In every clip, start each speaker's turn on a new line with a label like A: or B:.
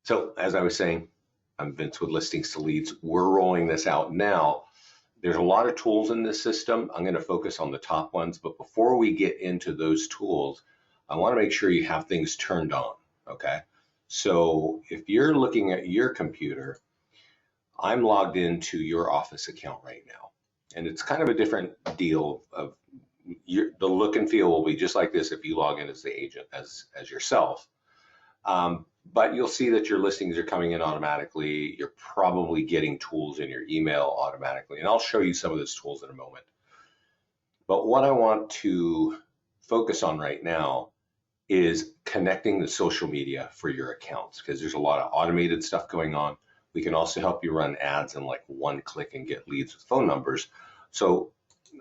A: So as I was saying, I'm Vince with Listings to Leads. We're rolling this out now. There's a lot of tools in this system. I'm going to focus on the top ones, but before we get into those tools, I want to make sure you have things turned on, okay? So if you're looking at your computer, I'm logged into your office account right now, and it's kind of a different deal of the look and feel will be just like this if you log in as the agent, as yourself. But you'll see that your listings are coming in automatically. You're probably getting tools in your email automatically, and I'll show you some of those tools in a moment. But what I want to focus on right now is connecting the social media for your accounts, because there's a lot of automated stuff going on. We can also help you run ads in like one click and get leads with phone numbers. So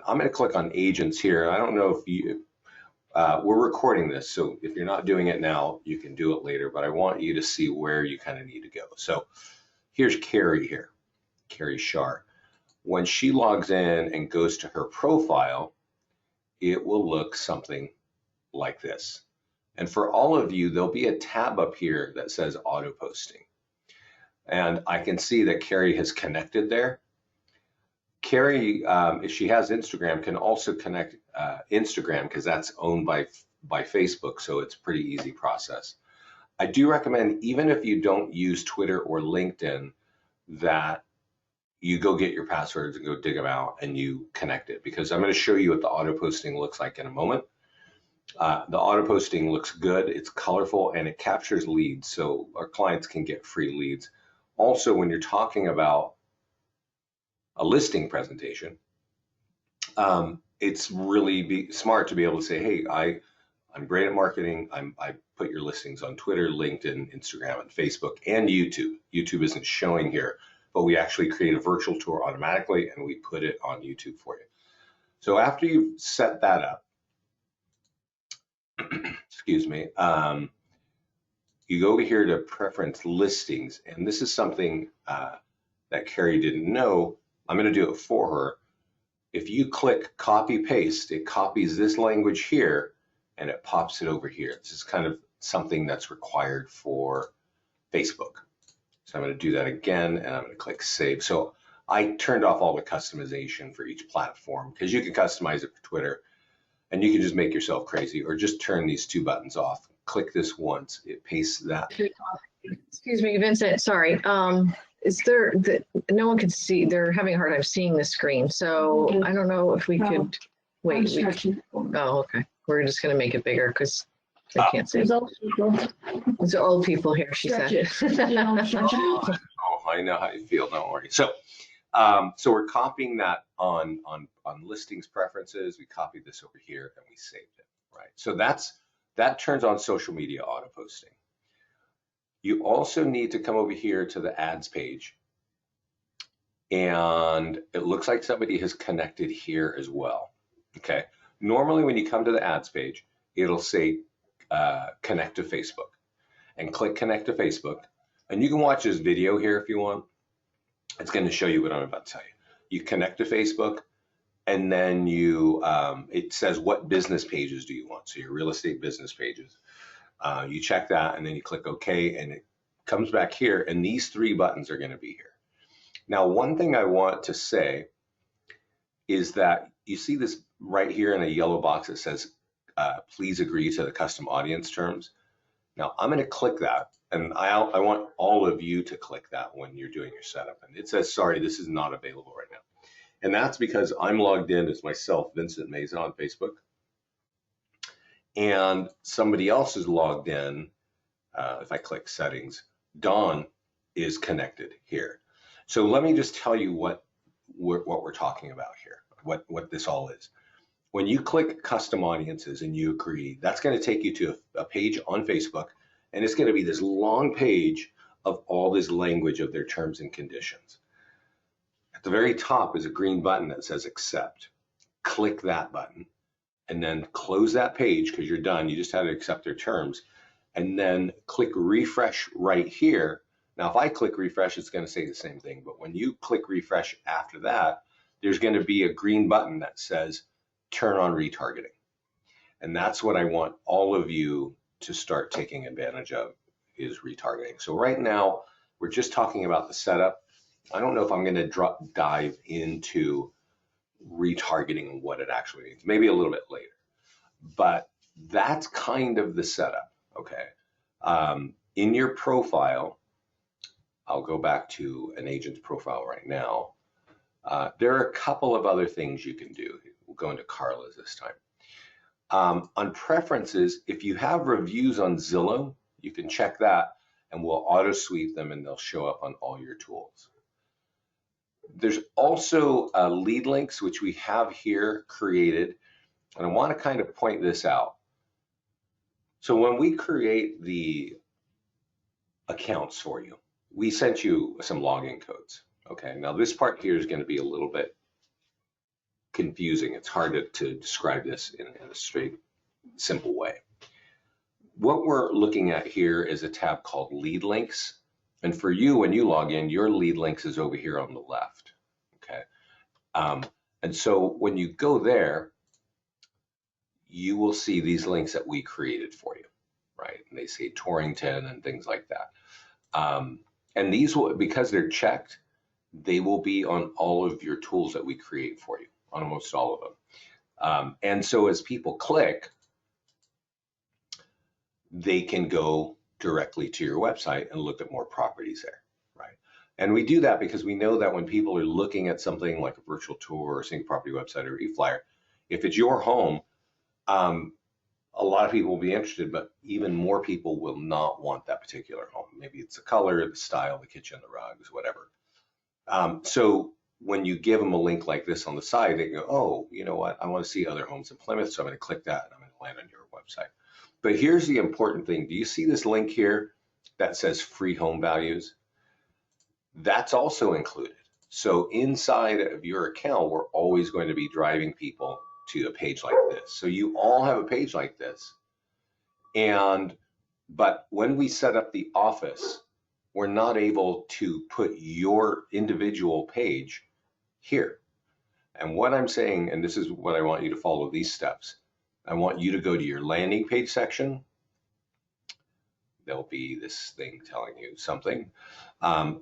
A: I'm going to click on agents here. I don't know if you, we're recording this, so if you're not doing it now, you can do it later, but I want you to see where you kind of need to go. So here's Carrie here, Carrie Shar. When she logs in and goes to her profile, it will look something like this. And for all of you, there'll be a tab up here that says auto posting. And I can see that Carrie has connected there. Carrie, if she has Instagram, can also connect Instagram, because that's owned by Facebook, so it's a pretty easy process. I do recommend, even if you don't use Twitter or LinkedIn, that you go get your passwords and go dig them out and you connect it, because I'm going to show you what the auto posting looks like in a moment. The auto posting looks good, it's colorful, and it captures leads, so our clients can get free leads. Also, when you're talking about a listing presentation, it's really smart to be able to say, hey, I'm great at marketing. I put your listings on Twitter, LinkedIn, Instagram, and Facebook, and YouTube. YouTube isn't showing here, but we actually create a virtual tour automatically and we put it on YouTube for you. So after you've set that up, excuse me, you go over here to preference listings, and this is something that Carrie didn't know. I'm going to do it for her. If you click copy paste, it copies this language here and it pops it over here. This is kind of something that's required for Facebook. So I'm going to do that again, and I'm going to click save. So I turned off all the customization for each platform, because you can customize it for Twitter and you can just make yourself crazy, or just turn these two buttons off. Click this once, it pastes that.
B: Excuse me, Vincent, sorry. Is there, no one can see, they're having a hard time seeing the screen. So I don't know if we could, wait. Oh, okay. We're just going to make it bigger because they can't see. There's old people here, she said.
A: Oh, I know how you feel, don't worry. So, so we're copying that on listings preferences. We copied this over here and we saved it, right? So that turns on social media auto posting. You also need to come over here to the ads page, and it looks like somebody has connected here as well. Okay. Normally when you come to the ads page, it'll say connect to Facebook, and click connect to Facebook. And you can watch this video here if you want. It's going to show you what I'm about to tell you. You connect to Facebook, and then you, it says what business pages do you want? So your real estate business pages. You check that, and then you click OK, and it comes back here, and these three buttons are going to be here. Now, one thing I want to say is that you see this right here in a yellow box that says, please agree to the custom audience terms. Now, I'm going to click that, and I want all of you to click that when you're doing your setup. And it says, sorry, this is not available right now. And that's because I'm logged in as myself, Vincent Meza, on Facebook. And somebody else is logged in. If I click settings, Dawn is connected here. So let me just tell you what we're talking about here, what this all is. When you click custom audiences and you agree, that's going to take you to a page on Facebook, and it's going to be this long page of all this language of their terms and conditions. At the very top is a green button that says accept. Click that button, and then close that page because you're done. You just had to accept their terms, and then click refresh right here. Now, if I click refresh, it's going to say the same thing, but when you click refresh after that, there's going to be a green button that says turn on retargeting. And that's what I want all of you to start taking advantage of. is retargeting. So right now, we're just talking about the setup. I don't know if I'm going to dive into retargeting and what it actually means, maybe a little bit later. But that's kind of the setup, okay? In your profile, I'll go back to an agent's profile right now. There are a couple of other things you can do. We'll go into Carla's this time. On preferences, if you have reviews on Zillow, you can check that and we'll auto sweep them and they'll show up on all your tools. There's also lead links, which we have here created. And I want to kind of point this out. So when we create the accounts for you, we sent you some login codes. Okay, now this part here is going to be a little bit confusing. It's hard to describe this in a straight, simple way. What we're looking at here is a tab called lead links. And for you, when you log in, your lead links is over here on the left. Okay, and so when you go there, you will see these links that we created for you, right? And they say Torrington and things like that. And these will, because they're checked, they will be on all of your tools that we create for you, on almost all of them. And so as people click, they can go directly to your website and look at more properties there, right? And we do that because we know that when people are looking at something like a virtual tour or a single property website or e-flyer, if it's your home, a lot of people will be interested, but even more people will not want that particular home. Maybe it's the color, the style, the kitchen, the rugs, whatever. So when you give them a link like this on the side, they go, oh, you know what? I want to see other homes in Plymouth, so I'm going to click that and I'm going to land on your website. But here's the important thing. Do you see this link here that says free home values? That's also included. So inside of your account, we're always going to be driving people to a page like this. So you all have a page like this. But when we set up the office, we're not able to put your individual page here. And what I'm saying, and this is what I want you to follow these steps, I want you to go to your landing page section. There'll be this thing telling you something.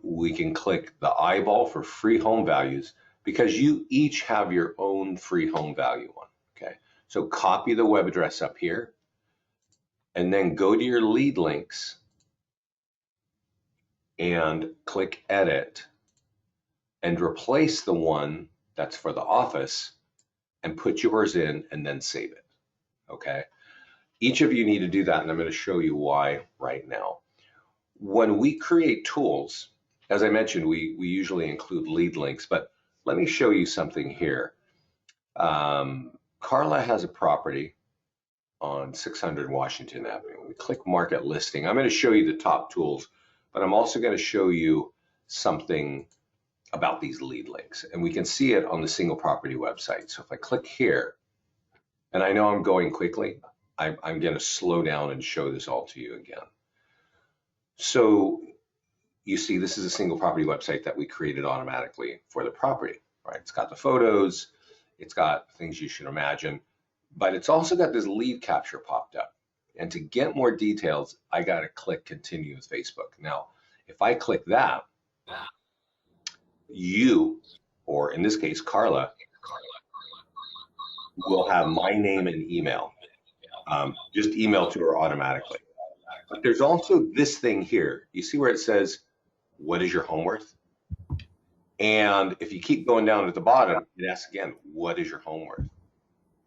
A: We can click the eyeball for free home values, because you each have your own free home value one, okay? So copy the web address up here and then go to your lead links and click edit and replace the one that's for the office and put yours in and then save it, okay? Each of you need to do that, and I'm going to show you why right now. When we create tools, as I mentioned, we usually include lead links, but let me show you something here. Carla has a property on 600 Washington Avenue. We click market listing. I'm going to show you the top tools, but I'm also going to show you something about these lead links, and we can see it on the single property website. So if I click here, and I know I'm going quickly, I'm going to slow down and show this all to you again. So you see, this is a single property website that we created automatically for the property, right? It's got the photos, it's got things you should imagine, but it's also got this lead capture popped up. And to get more details, I got to click continue with Facebook. Now, if I click that, you, or in this case, Carla, will have my name and email. Just email to her automatically. But there's also this thing here. You see where it says, what is your home worth? And if you keep going down at the bottom, it asks again, what is your home worth?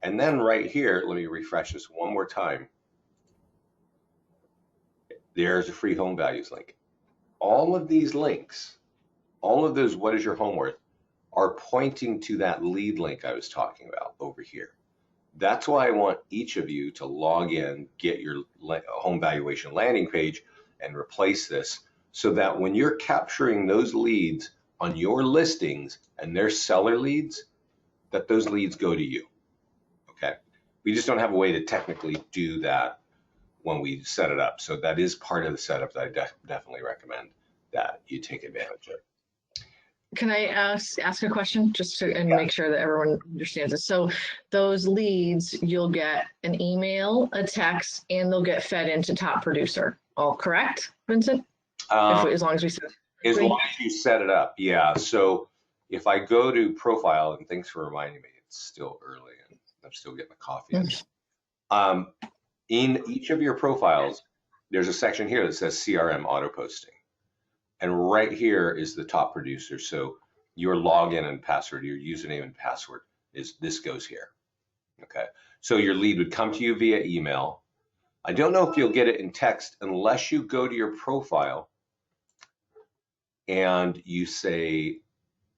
A: And then right here, let me refresh this one more time. There's a free home values link. All of these links, all of those what is your home worth, are pointing to that lead link I was talking about over here. That's why I want each of you to log in, get your home valuation landing page, and replace this, so that when you're capturing those leads on your listings and they're seller leads, that those leads go to you, okay? We just don't have a way to technically do that when we set it up. So that is part of the setup that I definitely recommend that you take advantage of.
B: Can I ask a question just to make sure that everyone understands it? So those leads, you'll get an email, a text, and they'll get fed into Top Producer all correct, Vincent?
A: Um,
B: As long as we set.
A: as long as you set it up, yeah. So if I go to profile, and thanks for reminding me, it's still early and I'm still getting the coffee in. In each of your profiles, there's a section here that says CRM Auto Posting. And right here is the top producer. So your login and password, your username and password this goes here. Okay. So your lead would come to you via email. I don't know if you'll get it in text unless you go to your profile and you say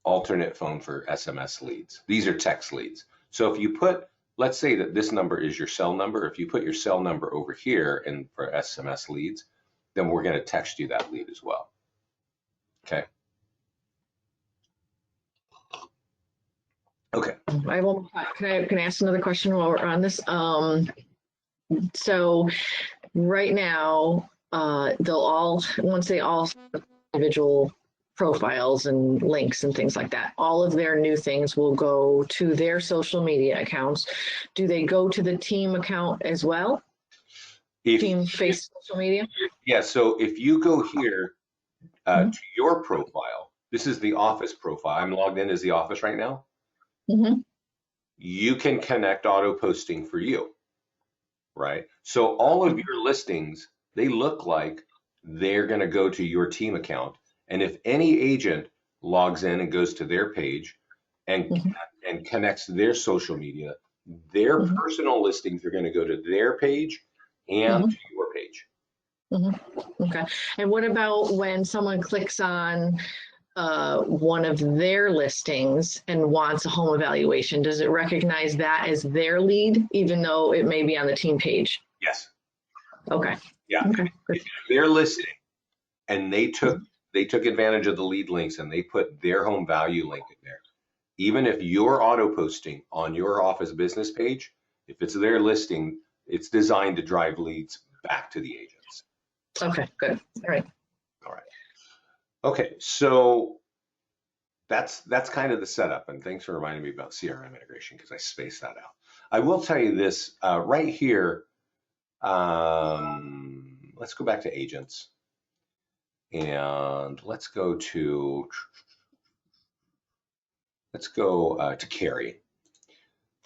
A: alternate phone for SMS leads. These are text leads. So if you put, let's say that this number is your cell number. If you put your cell number over here and for SMS leads, then we're going to text you that lead as well. Okay. Okay.
B: I will. Can I ask another question while we're on this? So right now, they'll all, once they all have individual profiles and links and things like that, all of their new things will go to their social media accounts. Do they go to the team account as well? Team face social media?
A: Yeah, so if you go here to your profile, this is the office profile. I'm logged in as the office right now. You can connect auto posting for you, right? So all of your listings, they look like they're going to go to your team account. And if any agent logs in and goes to their page and connects their social media, their personal listings are going to go to their page and to your page.
B: Okay. And what about when someone clicks on one of their listings and wants a home evaluation? Does it recognize that as their lead, even though it may be on the team page?
A: Yes.
B: Okay.
A: Yeah.
B: Okay.
A: If they're listing and they took advantage of the lead links and they put their home value link in there, even if you're auto posting on your office business page, if it's their listing, it's designed to drive leads back to the agents.
B: Okay, good. All right.
A: All right. Okay, so that's kind of the setup, and thanks for reminding me about CRM integration because I spaced that out. I will tell you this right here. Let's go back to agents, and let's go to Carrie.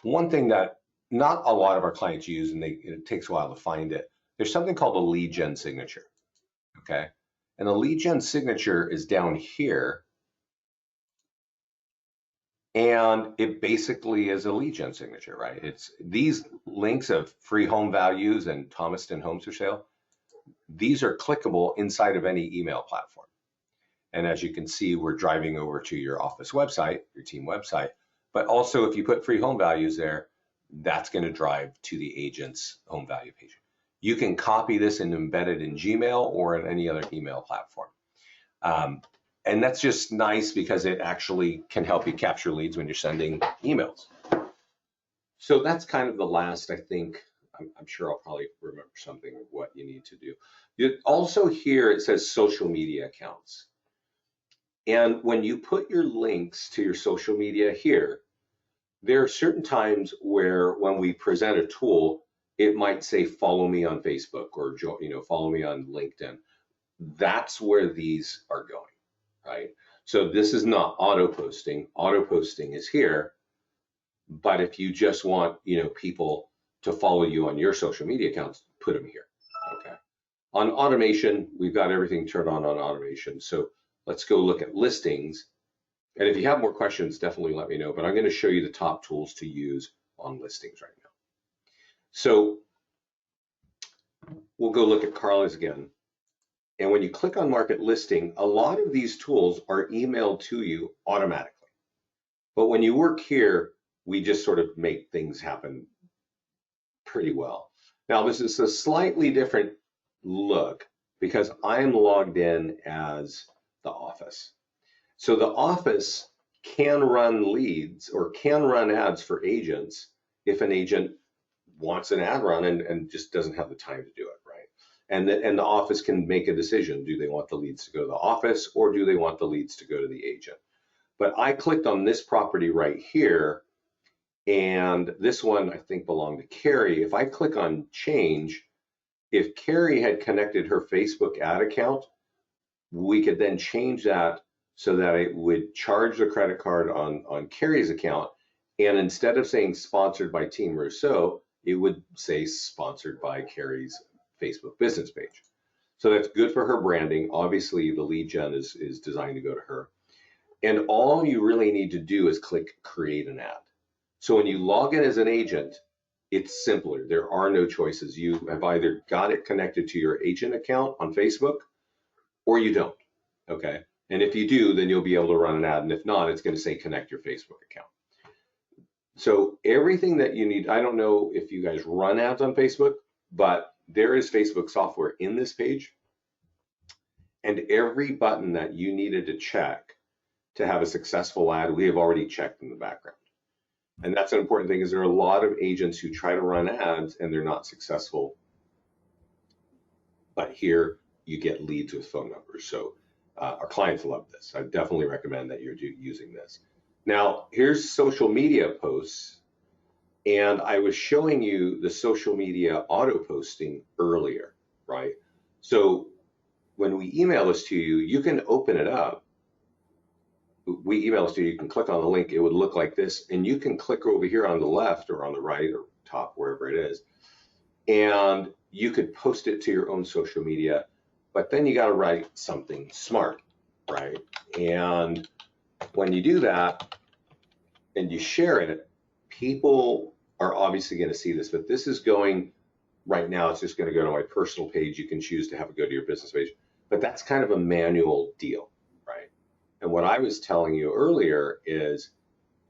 A: One thing that not a lot of our clients use, and it takes a while to find it. There's something called a lead gen signature. Okay, and the lead gen signature is down here. And it basically is a lead gen signature, right? It's these links of free home values and Thomaston homes for sale. These are clickable inside of any email platform. And as you can see, we're driving over to your office website, your team website. But also if you put free home values there, that's going to drive to the agent's home value page. You can copy this and embed it in Gmail or in any other email platform. And that's just nice because it actually can help you capture leads when you're sending emails. So that's kind of the last, I think, I'm sure I'll probably remember something of what you need to do. Also here it says social media accounts. And when you put your links to your social media here, there are certain times where when we present a tool, it might say, follow me on Facebook or follow me on LinkedIn. That's where these are going. Right? So this is not auto posting. Auto posting is here. But if you just want, people to follow you on your social media accounts, put them here. Okay. On automation, we've got everything turned on automation. So let's go look at listings. And if you have more questions, definitely let me know. But I'm going to show you the top tools to use on listings right now. So we'll go look at Carla's again. And when you click on market listing, a lot of these tools are emailed to you automatically. But when you work here, we just sort of make things happen pretty well. Now, this is a slightly different look because I'm logged in as the office. So the office can run leads or can run ads for agents if an agent wants an ad run and just doesn't have the time to do it, right? And the office can make a decision. Do they want the leads to go to the office or do they want the leads to go to the agent? But I clicked on this property right here, and this one I think belonged to Carrie. If I click on change, if Carrie had connected her Facebook ad account, we could then change that so that it would charge the credit card on Carrie's account. And instead of saying sponsored by Team Rousseau, it would say sponsored by Carrie's Facebook business page. So that's good for her branding. Obviously, the lead gen is designed to go to her. And all you really need to do is click create an ad. So when you log in as an agent, it's simpler. There are no choices. You have either got it connected to your agent account on Facebook or you don't, okay? And if you do, then you'll be able to run an ad. And if not, it's going to say connect your Facebook account. So everything that you need, I don't know if you guys run ads on Facebook, but there is Facebook software in this page. And every button that you needed to check to have a successful ad, we have already checked in the background. And that's an important thing, is there are a lot of agents who try to run ads and they're not successful. But here you get leads with phone numbers. So our clients love this. I definitely recommend that you're using this. Now, here's social media posts. And I was showing you the social media auto posting earlier, right? So when we email this to you, you can open it up. We email this to you, you can click on the link, it would look like this, and you can click over here on the left or on the right or top, wherever it is, and you could post it to your own social media, but then you got to write something smart, right? And when you do that and you share it, people are obviously going to see this, but this is going, right now it's just going to go to my personal page. You can choose to have it go to your business page, but that's kind of a manual deal, right? And what I was telling you earlier is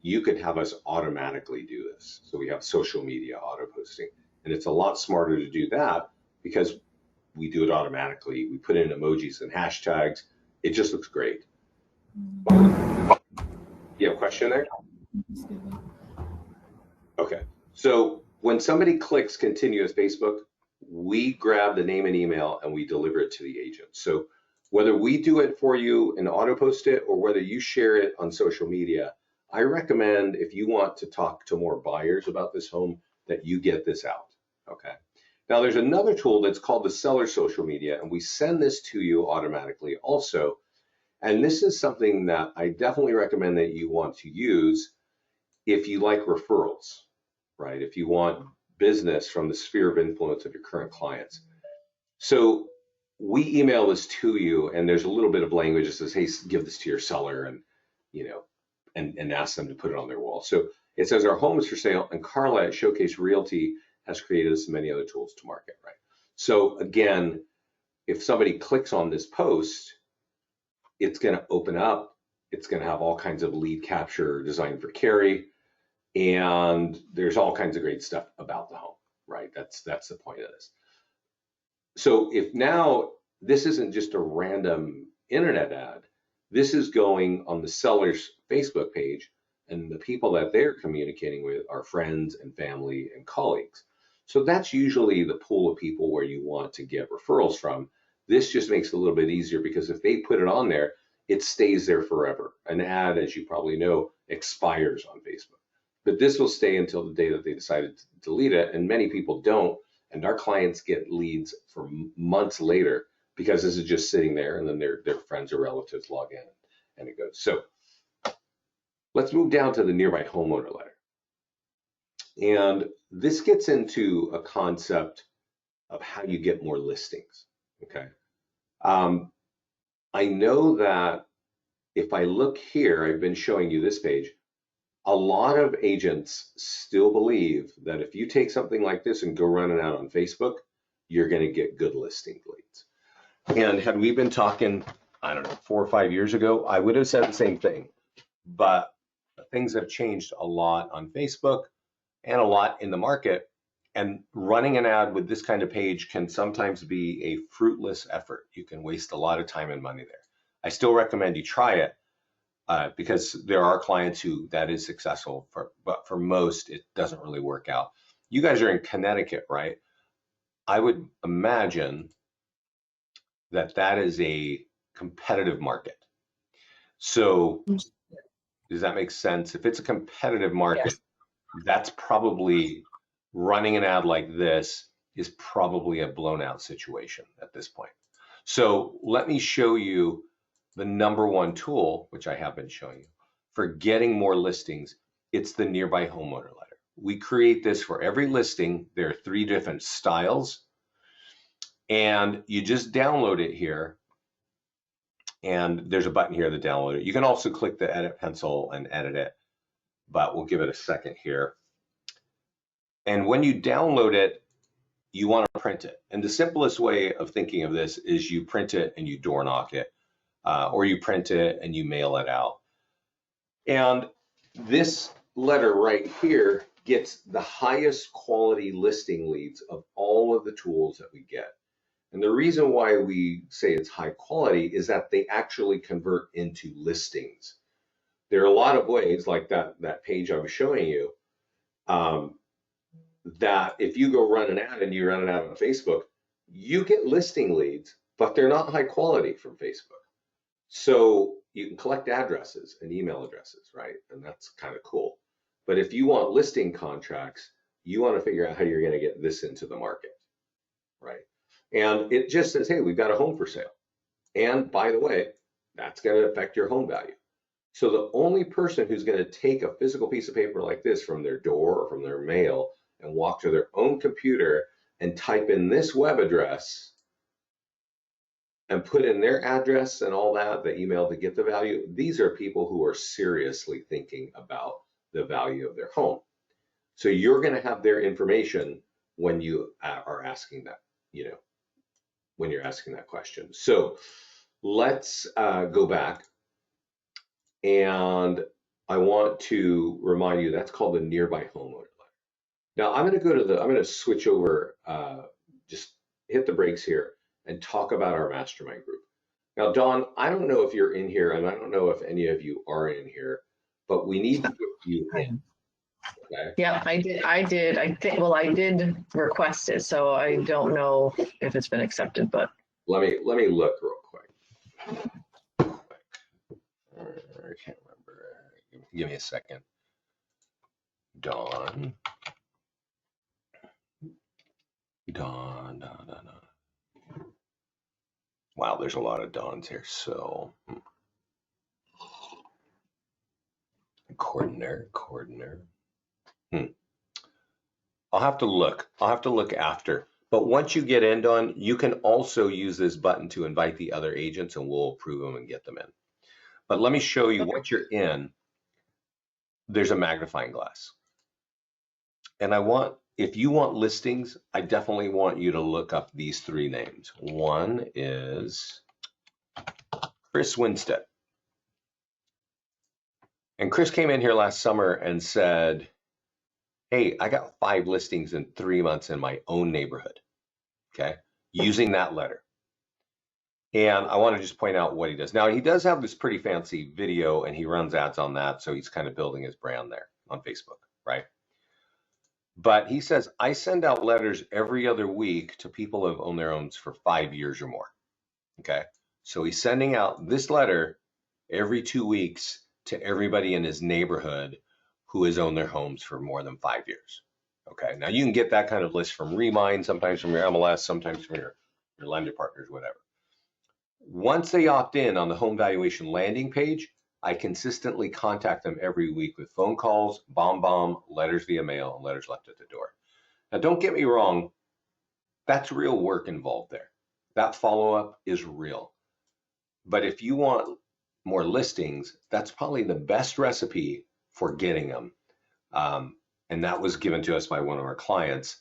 A: you could have us automatically do this. So we have social media auto posting, and it's a lot smarter to do that because we do it automatically. We put in emojis and hashtags. It just looks great. You have a question there? Okay. So when somebody clicks continue as Facebook, we grab the name and email and we deliver it to the agent. So whether we do it for you and auto post it or whether you share it on social media, I recommend, if you want to talk to more buyers about this home, that you get this out, okay? Now there's another tool that's called the seller social media, and we send this to you automatically also. And this is something that I definitely recommend that you want to use if you like referrals, right? If you want business from the sphere of influence of your current clients. So we email this to you, and there's a little bit of language that says, hey, give this to your seller, and you know, and ask them to put it on their wall. So it says our home is for sale, and Carla at Showcase Realty has created us many other tools to market, right? So again, if somebody clicks on this post, it's going to open up, it's going to have all kinds of lead capture designed for Carrie, and there's all kinds of great stuff about the home, right? That's the point of this. So if now this isn't just a random internet ad, this is going on the seller's Facebook page, and the people that they're communicating with are friends and family and colleagues. So that's usually the pool of people where you want to get referrals from. This just makes it a little bit easier because if they put it on there, it stays there forever. An ad, as you probably know, expires on Facebook. But this will stay until the day that they decided to delete it, and many people don't. And our clients get leads for months later because this is just sitting there, and then their friends or relatives log in and it goes. So let's move down to the nearby homeowner letter. And this gets into a concept of how you get more listings, okay? I know that if I look here, I've been showing you this page, a lot of agents still believe that if you take something like this and go run it out on Facebook, you're going to get good listing leads. And had we been talking, I don't know, 4 or 5 years ago, I would have said the same thing. But things have changed a lot on Facebook and a lot in the market. And running an ad with this kind of page can sometimes be a fruitless effort. You can waste a lot of time and money there. I still recommend you try it. Because there are clients who that is successful for, but for most, it doesn't really work out. You guys are in Connecticut, right? I would imagine that that is a competitive market. So does that make sense? If it's a competitive market, yes, that's probably running an ad like this is probably a blown out situation at this point. So let me show you the number one tool, which I have been showing you, for getting more listings. It's the Nearby Homeowner Letter. We create this for every listing. There are 3 different styles, and you just download it here. And there's a button here to download it. You can also click the edit pencil and edit it, but we'll give it a second here. And when you download it, you want to print it. And the simplest way of thinking of this is you print it and you door knock it, or you print it and you mail it out. And this letter right here gets the highest quality listing leads of all of the tools that we get. And the reason why we say it's high quality is that they actually convert into listings. There are a lot of ways, like that page I was showing you, that if you go run an ad and you run an ad on Facebook, you get listing leads, but they're not high quality from Facebook. So you can collect addresses and email addresses, right? And that's kind of cool. But if you want listing contracts, you want to figure out how you're going to get this into the market, right? And it just says, hey, we've got a home for sale. And by the way, that's going to affect your home value. So the only person who's going to take a physical piece of paper like this from their door or from their mail and walk to their own computer and type in this web address and put in their address and all that, the email to get the value, these are people who are seriously thinking about the value of their home. So you're going to have their information when you are asking that, when you're asking that question. So let's go back, and I want to remind you that's called the Nearby Homeowner Letter. Now I'm going to switch over, just hit the brakes here and talk about our mastermind group. Now, Dawn, I don't know if you're in here, and I don't know if any of you are in here, but we need to get you in. Okay.
B: Yeah, I did. I think, well, I did request it, so I don't know if it's been accepted, but.
A: Let me look real quick. I can't remember. Give me a second. Dawn. Wow, there's a lot of Dawns here. So, coordinator. I'll have to look after. But once you get in, Dawn, you can also use this button to invite the other agents, and we'll approve them and get them in. But let me show you, once you're in, there's a magnifying glass. And if you want listings, I definitely want you to look up these 3 names. One is Chris Winstead. And Chris came in here last summer and said, hey, I got 5 listings in 3 months in my own neighborhood, okay, using that letter. And I want to just point out what he does. Now, he does have this pretty fancy video, and he runs ads on that, so he's kind of building his brand there on Facebook, right? But he says, I send out letters every other week to people who have owned their homes for 5 years or more, okay? So he's sending out this letter every 2 weeks to everybody in his neighborhood who has owned their homes for more than 5 years. Okay, now you can get that kind of list from Remind, sometimes from your MLS, sometimes from your lender partners, whatever. Once they opt in on the home valuation landing page, I consistently contact them every week with phone calls, bomb, letters via mail, and letters left at the door. Now, don't get me wrong, that's real work involved there. That follow-up is real. But if you want more listings, that's probably the best recipe for getting them. And that was given to us by one of our clients.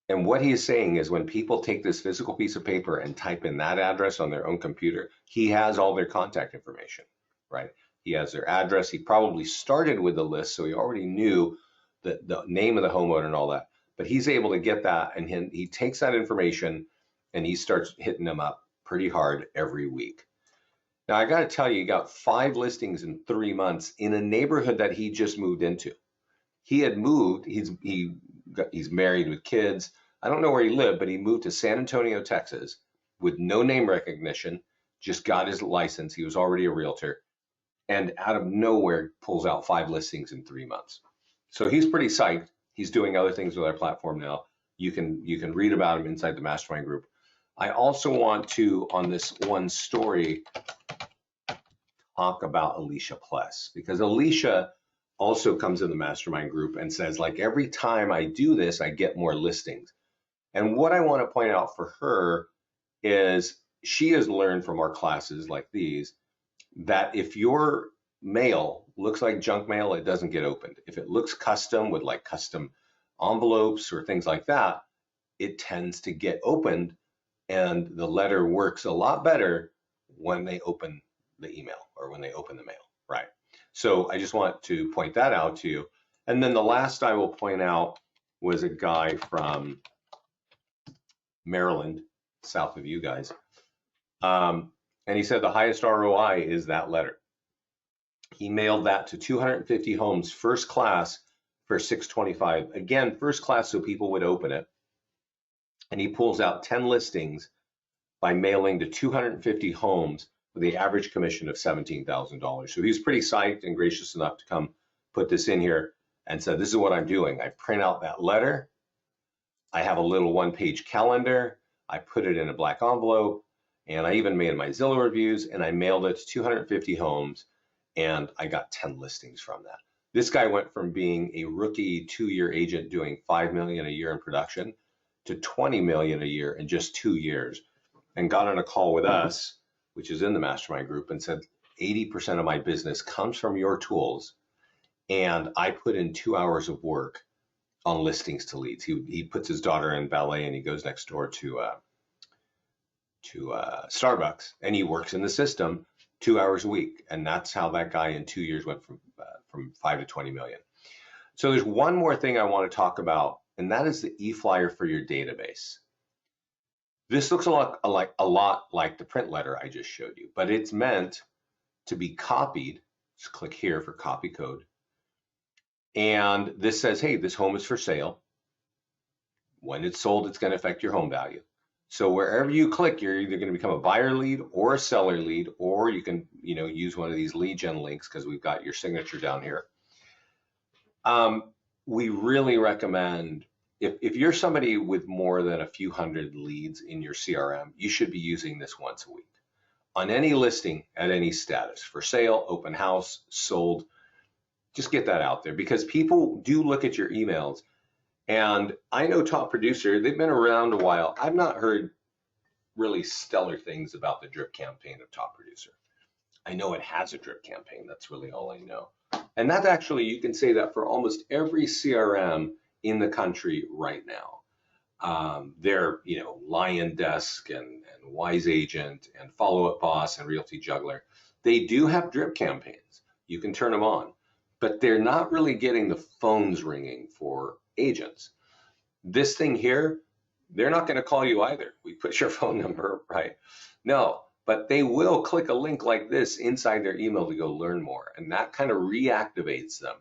A: And what he is saying is, when people take this physical piece of paper and type in that address on their own computer, he has all their contact information, right? He has their address. He probably started with the list, so he already knew the name of the homeowner and all that. But he's able to get that, and he takes that information and he starts hitting them up pretty hard every week. Now, I got to tell you, he got 5 listings in 3 months in a neighborhood that he just moved into. He had moved, he's married with kids. I don't know where he lived, but he moved to San Antonio, Texas with no name recognition, just got his license. He was already a realtor, and out of nowhere pulls out 5 listings in 3 months. So he's pretty psyched. He's doing other things with our platform now. You can read about them inside the mastermind group. I also want to, on this one story, talk about Alicia Pless, because Alicia also comes in the mastermind group and says, like, every time I do this, I get more listings. And what I want to point out for her is she has learned from our classes like these that if your mail looks like junk mail, it doesn't get opened. If it looks custom with like custom envelopes or things like that, it tends to get opened, and the letter works a lot better when they open the email or when they open the mail, right? So I just want to point that out to you. And then the last I will point out was a guy from Maryland, south of you guys. And he said the highest ROI is that letter. He mailed that to 250 homes, first class, for $625. Again, first class so people would open it. And he pulls out 10 listings by mailing to 250 homes with the average commission of $17,000. So he was pretty psyched and gracious enough to come put this in here and said, this is what I'm doing. I print out that letter. I have a little one-page calendar. I put it in a black envelope, and I even made my Zillow reviews, and I mailed it to 250 homes, and I got 10 listings from that. This guy went from being a rookie 2-year agent doing $5 million a year in production to $20 million a year in just 2 years, and got on a call with us, which is in the mastermind group, and said 80% of my business comes from your tools, and I put in 2 hours of work on listings to leads. He puts his daughter in ballet, and he goes next door to Starbucks, and he works in the system 2 hours a week, and that's how that guy in 2 years went from 5 to 20 million. So there's one more thing I want to talk about, and that is the e-flyer for your database. This looks a lot like the print letter I just showed you, but it's meant to be copied. Just click here for copy code. And this says, hey, this home is for sale. When it's sold, it's going to affect your home value. So wherever you click, you're either going to become a buyer lead or a seller lead, or you can, use one of these lead gen links because we've got your signature down here. We really recommend, if you're somebody with more than a few hundred leads in your CRM, you should be using this once a week on any listing at any status, for sale, open house, sold. Just get that out there, because people do look at your emails. And I know Top Producer, they've been around a while. I've not heard really stellar things about the drip campaign of Top Producer. I know it has a drip campaign. That's really all I know. And that's actually, you can say that for almost every CRM in the country right now. They're, Lion Desk and Wise Agent and Follow Up Boss and Realty Juggler. They do have drip campaigns. You can turn them on, but they're not really getting the phones ringing for agents. This thing here, they're not going to call you either. We put your phone number, right? No, but they will click a link like this inside their email to go learn more. And that kind of reactivates them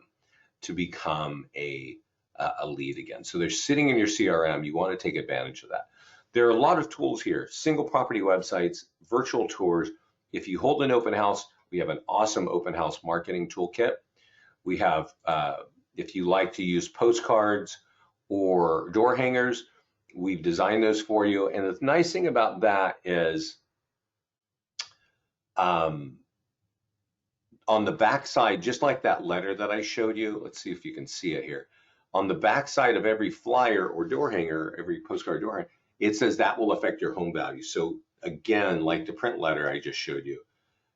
A: to become a lead again. So they're sitting in your CRM. You want to take advantage of that. There are a lot of tools here: single property websites, virtual tours. If you hold an open house, we have an awesome open house marketing toolkit. We have, if you like to use postcards or door hangers, we've designed those for you. And the nice thing about that is, on the back side, just like that letter that I showed you, let's see if you can see it here. On the back side of every flyer or door hanger, every postcard door hanger, it says that will affect your home value. So again, like the print letter I just showed you,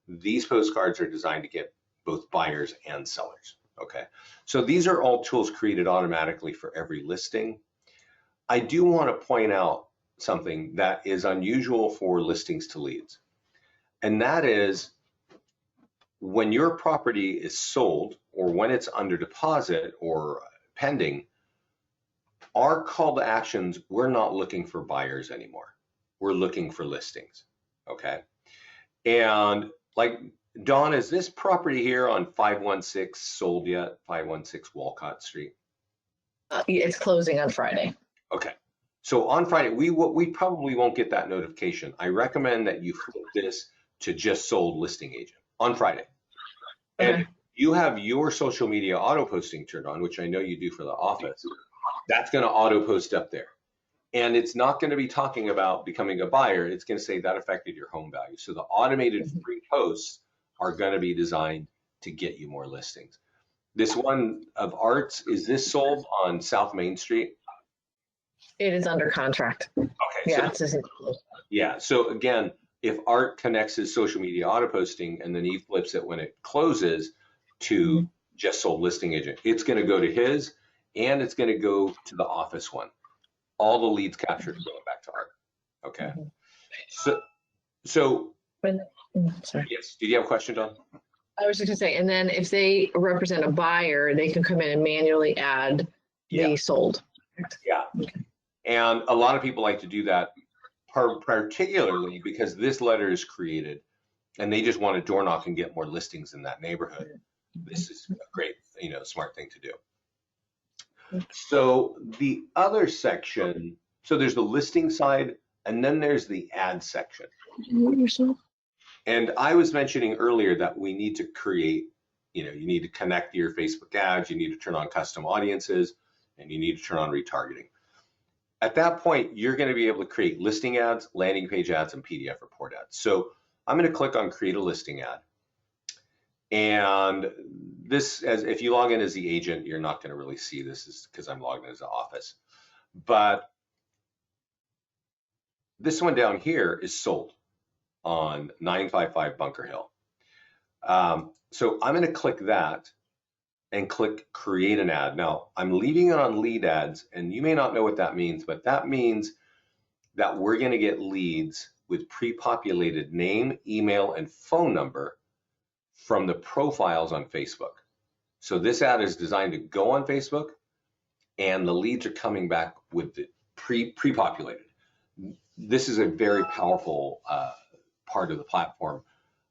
A: these postcards are designed to get both buyers and sellers. Okay, so these are all tools created automatically for every listing. I do want to point out something that is unusual for listings to leads, and that is when your property is sold or when it's under deposit or pending, our call to actions, we're not looking for buyers anymore. We're looking for listings. Okay, and like, Dawn, is this property here on 516 sold yet? 516 Walcott Street?
B: It's closing on Friday.
A: Okay. So on Friday, we probably won't get that notification. I recommend that you flip this to just sold listing agent on Friday.
B: Okay.
A: And you have your social media auto posting turned on, which I know you do for the office. That's going to auto post up there. And it's not going to be talking about becoming a buyer. It's going to say that affected your home value. So the automated free posts are going to be designed to get you more listings. This one of Arts, is this sold on South Main Street?
B: It is under contract.
A: Okay.
B: Yeah,
A: yeah. So again, if Art connects his social media auto posting and then he flips it when it closes to just sold listing agent, it's going to go to his and it's going to go to the office one. All the leads captured going back to Art. Okay. So
B: sorry.
A: Yes. Did you have a question, Don?
B: I was just gonna say, and then if they represent a buyer, they can come in and manually add the sold.
A: Yeah. Okay. And a lot of people like to do that, particularly because this letter is created and they just want to door knock and get more listings in that neighborhood. This is a great, smart thing to do. So the other section, so there's the listing side and then there's the ad section. And I was mentioning earlier that we need to create, you need to connect your Facebook ads, you need to turn on custom audiences, and you need to turn on retargeting. At that point, you're going to be able to create listing ads, landing page ads, and PDF report ads. So I'm going to click on create a listing ad. And this, if you log in as the agent, you're not going to really see this is because I'm logged in as the office. But this one down here is sold on 955 Bunker Hill. So I'm going to click that and click create an ad. Now I'm leaving it on lead ads and you may not know what that means, but that means that we're going to get leads with pre-populated name, email, and phone number from the profiles on Facebook. So this ad is designed to go on Facebook and the leads are coming back with the pre-populated. This is a very powerful part of the platform.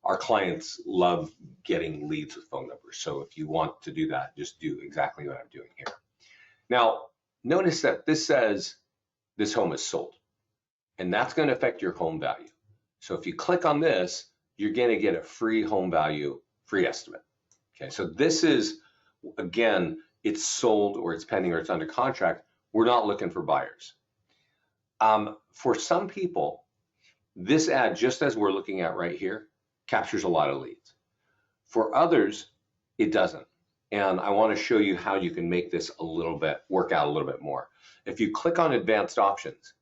A: Our clients love getting leads with phone numbers. So if you want to do that, just do exactly what I'm doing here. Now, notice that this says this home is sold, and that's going to affect your home value. So if you click on this, you're going to get a free home value, free estimate. Okay, so this is, again, it's sold or it's pending or it's under contract. We're not looking for buyers. For some people, this ad, just as we're looking at right here, captures a lot of leads. For others, it doesn't. And I want to show you how you can make this a little bit, work out a little bit more. If you click on advanced options,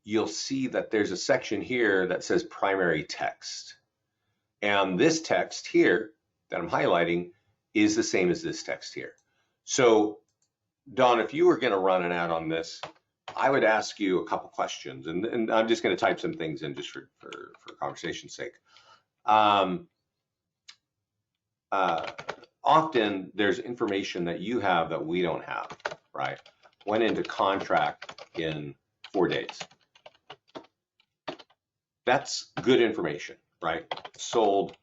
A: you'll see that there's a section here that says primary text. And this text here that I'm highlighting is the same as this text here. So Don, if you were going to run an ad on this, I would ask you a couple questions, and I'm just going to type some things in just for conversation's sake. Often there's information that you have that we don't have, right? Went into contract in 4 days. That's good information, right? Sold,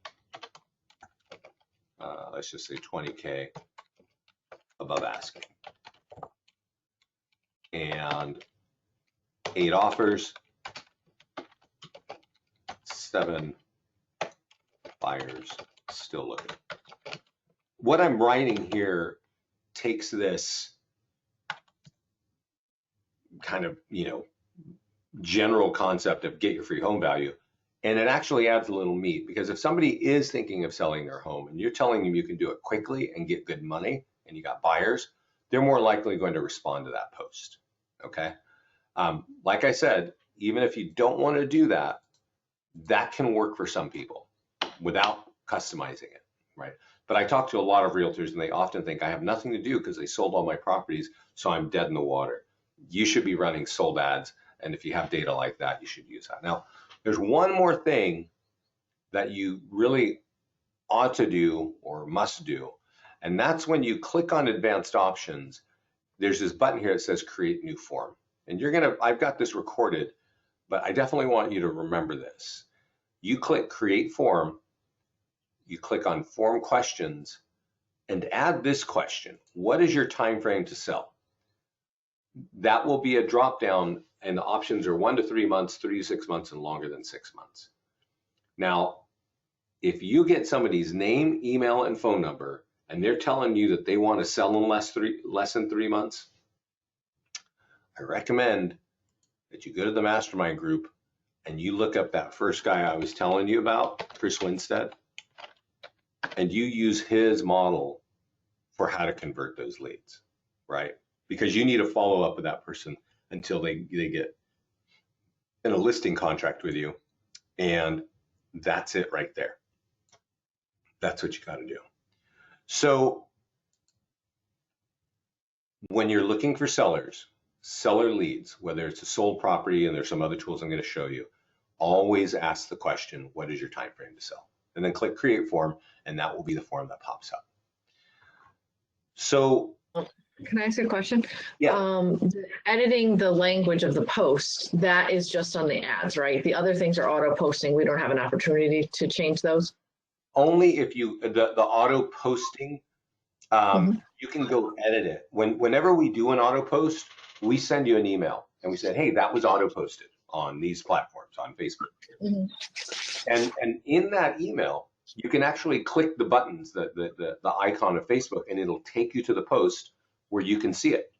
A: let's just say 20K above asking. And 8 offers, 7 buyers still looking. What I'm writing here takes this kind of, general concept of get your free home value, and it actually adds a little meat, because if somebody is thinking of selling their home and you're telling them you can do it quickly and get good money and you got buyers, they're more likely going to respond to that post. Okay. Like I said, even if you don't want to do that, that can work for some people without customizing it, right? But I talk to a lot of realtors and they often think I have nothing to do because they sold all my properties, so I'm dead in the water. You should be running sold ads, and if you have data like that, you should use that. Now, there's one more thing that you really ought to do or must do, and that's when you click on advanced options, there's this button here that says create new form. And I've got this recorded, but I definitely want you to remember this. You click create form, you click on form questions, and add this question: what is your time frame to sell? That will be a drop down, and the options are 1 to 3 months, 3 to 6 months, and longer than 6 months. Now, if you get somebody's name, email, and phone number, and they're telling you that they want to sell in less than 3 months, I recommend that you go to the mastermind group and you look up that first guy I was telling you about, Chris Winstead, and you use his model for how to convert those leads, right? Because you need to follow up with that person until they get in a listing contract with you. And that's it right there. That's what you got to do. So when you're looking for sellers, seller leads, whether it's a sold property, and there's some other tools I'm going to show you, always ask the question, what is your time frame to sell? And then click create form, and that will be the form that pops up. So
B: can I ask a question?
A: Yeah.
B: Editing the language of the post, that is just on the ads, right? The other things are auto posting. We don't have an opportunity to change those.
A: Only if you, the auto posting, you can go edit it. Whenever we do an auto post, we send you an email and we said, hey, that was auto posted on these platforms, on Facebook. And in that email, you can actually click the buttons, the icon of Facebook, and it'll take you to the post where you can see it.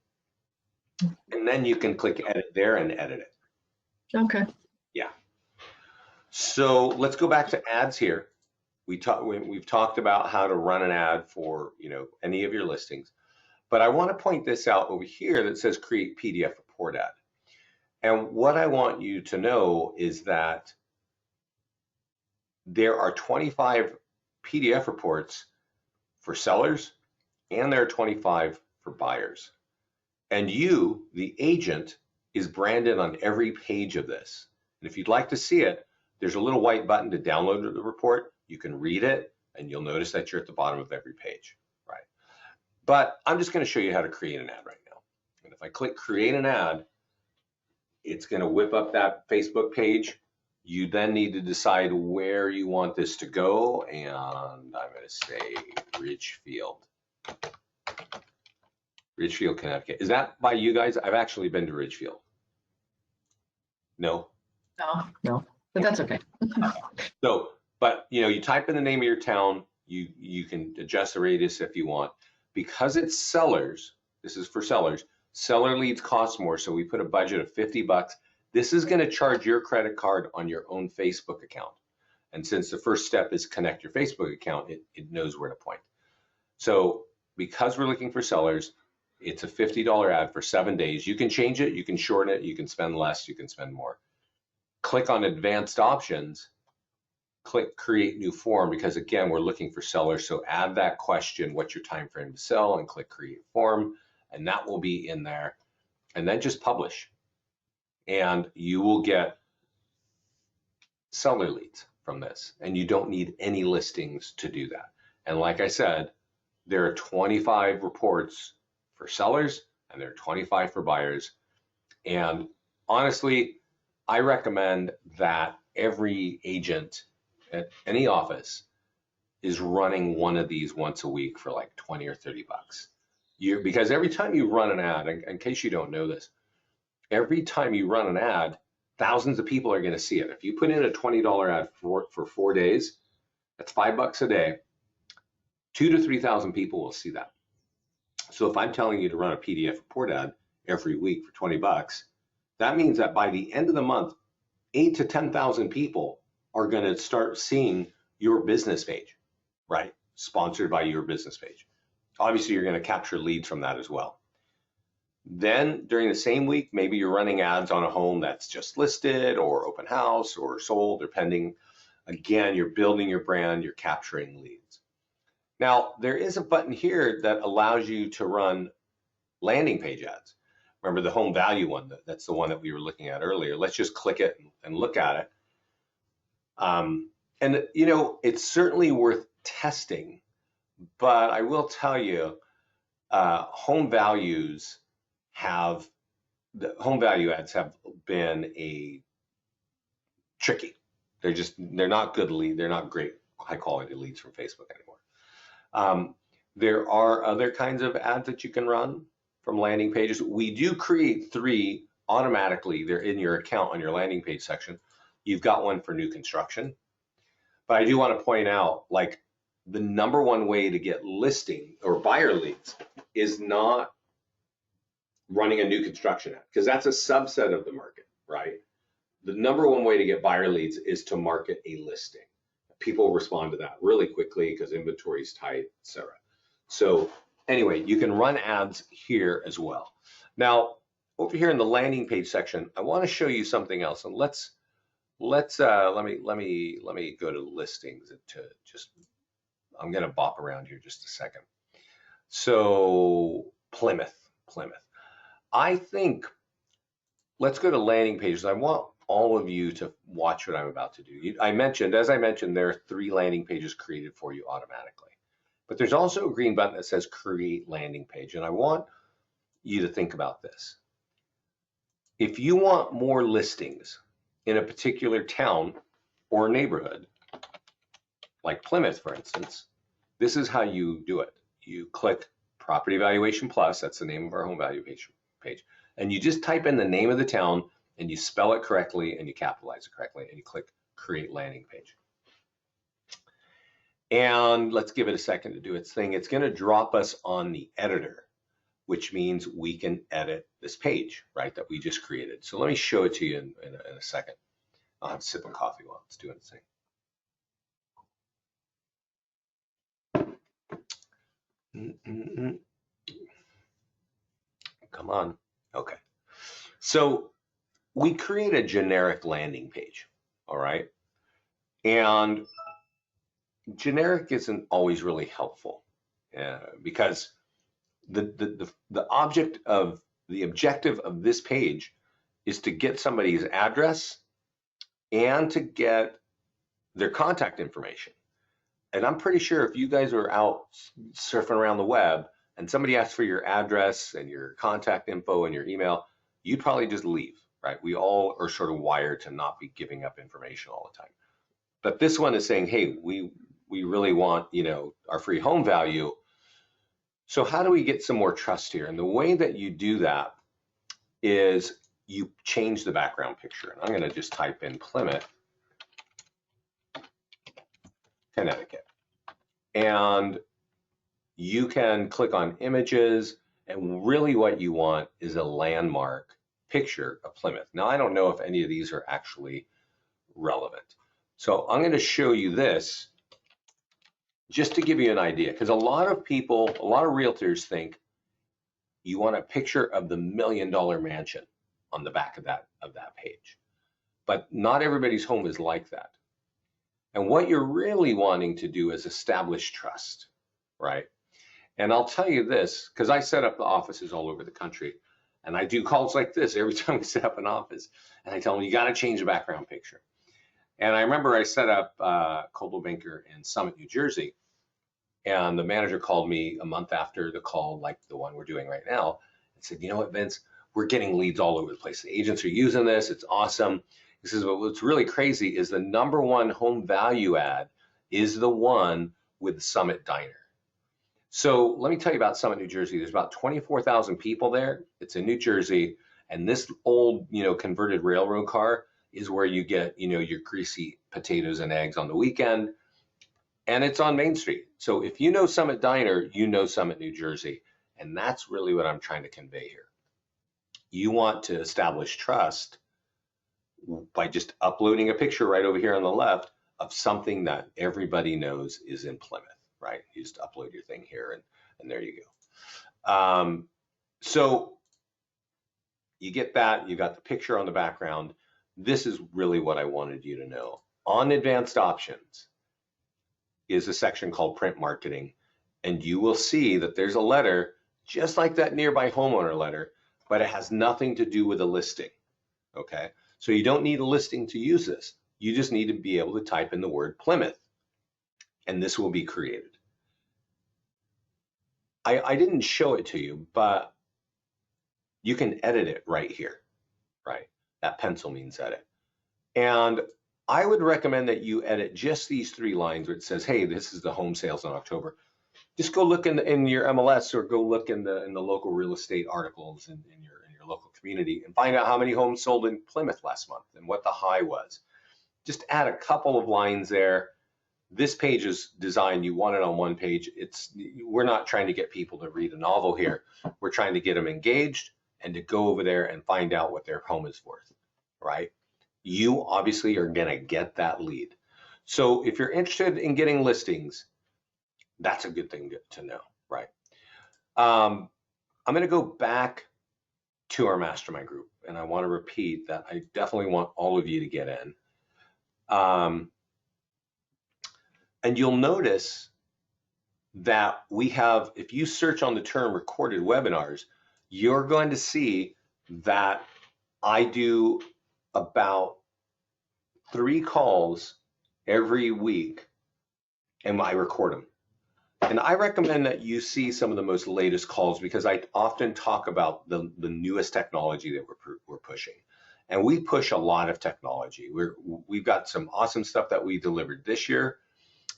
A: And then you can click edit there and edit it.
B: Okay.
A: Yeah. So let's go back to ads here. We've talked about how to run an ad for, any of your listings, but I want to point this out over here that says create PDF report ad. And what I want you to know is that there are 25 PDF reports for sellers and there are 25 for buyers. And you, the agent, is branded on every page of this. And if you'd like to see it, there's a little white button to download the report. You can read it, and you'll notice that you're at the bottom of every page, right? But I'm just going to show you how to create an ad right now. And if I click create an ad, it's going to whip up that Facebook page. You then need to decide where you want this to go, and I'm going to say Ridgefield, Connecticut. Is that by you guys? I've actually been to Ridgefield. No?
B: No, but that's okay.
A: So, but you type in the name of your town, you can adjust the radius if you want. Because it's sellers, this is for sellers, seller leads cost more, so we put a budget of $50. This is going to charge your credit card on your own Facebook account. And since the first step is connect your Facebook account, it knows where to point. So because we're looking for sellers, it's a $50 ad for 7 days. You can change it, you can shorten it, you can spend less, you can spend more. Click on advanced options, click create new form, because again, we're looking for sellers. So add that question, what's your time frame to sell, and click create form, and that will be in there. And then just publish. And you will get seller leads from this. And you don't need any listings to do that. And like I said, there are 25 reports for sellers and there are 25 for buyers. And honestly, I recommend that every agent at any office is running one of these once a week for like 20 or 30 bucks. Because every time you run an ad, in case you don't know this, every time you run an ad, thousands of people are going to see it. If you put in a $20 ad for 4 days, that's $5 a day. 2,000 to 3,000 people will see that. So if I'm telling you to run a PDF report ad every week for 20 bucks, that means that by the end of the month, 8,000 to 10,000 people are going to start seeing your business page, right? Sponsored by your business page. Obviously, you're going to capture leads from that as well. Then during the same week, maybe you're running ads on a home that's just listed or open house or sold or pending. Again, you're building your brand, you're capturing leads. Now, there is a button here that allows you to run landing page ads. Remember the home value one, that's the one that we were looking at earlier. Let's just click it and look at it. And it's certainly worth testing, but I will tell you, home value ads have been tricky. They're not good lead. They're not great high quality leads from Facebook anymore. There are other kinds of ads that you can run from landing pages. We do create 3 automatically. They're in your account on your landing page section. You've got one for new construction. But I do want to point out, like, the number one way to get listing or buyer leads is not running a new construction ad, because that's a subset of the market, right? The number one way to get buyer leads is to market a listing. People respond to that really quickly because inventory is tight, etc. So anyway, you can run ads here as well. Now, over here in the landing page section, I want to show you something else, and let me go to listings to just, I'm going to bop around here just a second. So Plymouth. I think, let's go to landing pages. I want all of you to watch what I'm about to do. As I mentioned, there are 3 landing pages created for you automatically. But there's also a green button that says create landing page. And I want you to think about this. If you want more listings in a particular town or neighborhood, like Plymouth, for instance, this is how you do it. You click Property Valuation Plus, that's the name of our home valuation page, and you just type in the name of the town and you spell it correctly and you capitalize it correctly and you click Create Landing Page. And let's give it a second to do its thing. It's going to drop us on the editor, which means we can edit this page, right, that we just created. So let me show it to you in a second. I'll have a sip of coffee while it's doing its thing. Come on. Okay. So we create a generic landing page, all right? And generic isn't always really helpful because the objective of this page is to get somebody's address and to get their contact information. And I'm pretty sure if you guys are out surfing around the web and somebody asks for your address and your contact info and your email, you'd probably just leave, right? We all are sort of wired to not be giving up information all the time. But this one is saying, hey, we really want, our free home value. So how do we get some more trust here? And the way that you do that is you change the background picture. And I'm going to just type in Plymouth, Connecticut. And you can click on images, and really what you want is a landmark picture of Plymouth. Now, I don't know if any of these are actually relevant. So I'm going to show you this just to give you an idea, because a lot of realtors think you want a picture of the $1 million mansion on the back of that page. But not everybody's home is like that. And what you're really wanting to do is establish trust, right? And I'll tell you this, because I set up the offices all over the country, and I do calls like this every time we set up an office, and I tell them, you got to change the background picture. And I remember I set up Coldwell Banker in Summit, New Jersey, and the manager called me a month after the call, like the one we're doing right now, and said, you know what, Vince, we're getting leads all over the place. The agents are using this. It's awesome. He says, but what's really crazy is the #1 home value ad is the one with Summit Diner. So let me tell you about Summit, New Jersey. There's about 24,000 people there. It's in New Jersey. And this old, converted railroad car is where you get, your greasy potatoes and eggs on the weekend. And it's on Main Street. So if you know Summit Diner, you know Summit, New Jersey. And that's really what I'm trying to convey here. You want to establish trust by just uploading a picture right over here on the left of something that everybody knows is in Plymouth, right? You just upload your thing here and there you go. So you get that, you got the picture on the background. This is really what I wanted you to know. On advanced options is a section called print marketing, and you will see that there's a letter just like that nearby homeowner letter, but it has nothing to do with a listing, okay? So you don't need a listing to use this. You just need to be able to type in the word Plymouth, and this will be created. I didn't show it to you, but you can edit it right here, right? That pencil means edit. And I would recommend that you edit just these 3 lines where it says, hey, this is the home sales in October. Just go look in your MLS or go look in the local real estate articles in your local community and find out how many homes sold in Plymouth last month and what the high was. Just add a couple of lines there. This page is designed, you want it on one page. We're not trying to get people to read a novel here. We're trying to get them engaged and to go over there and find out what their home is worth, right? You obviously are going to get that lead. So if you're interested in getting listings, that's a good thing to know, right? I'm going to go back to our mastermind group, and I want to repeat that I definitely want all of you to get in. And you'll notice that we have, if you search on the term recorded webinars, you're going to see that I do about 3 calls every week and I record them. And I recommend that you see some of the most latest calls because I often talk about the newest technology that we're pushing. And we push a lot of technology. We've got some awesome stuff that we delivered this year.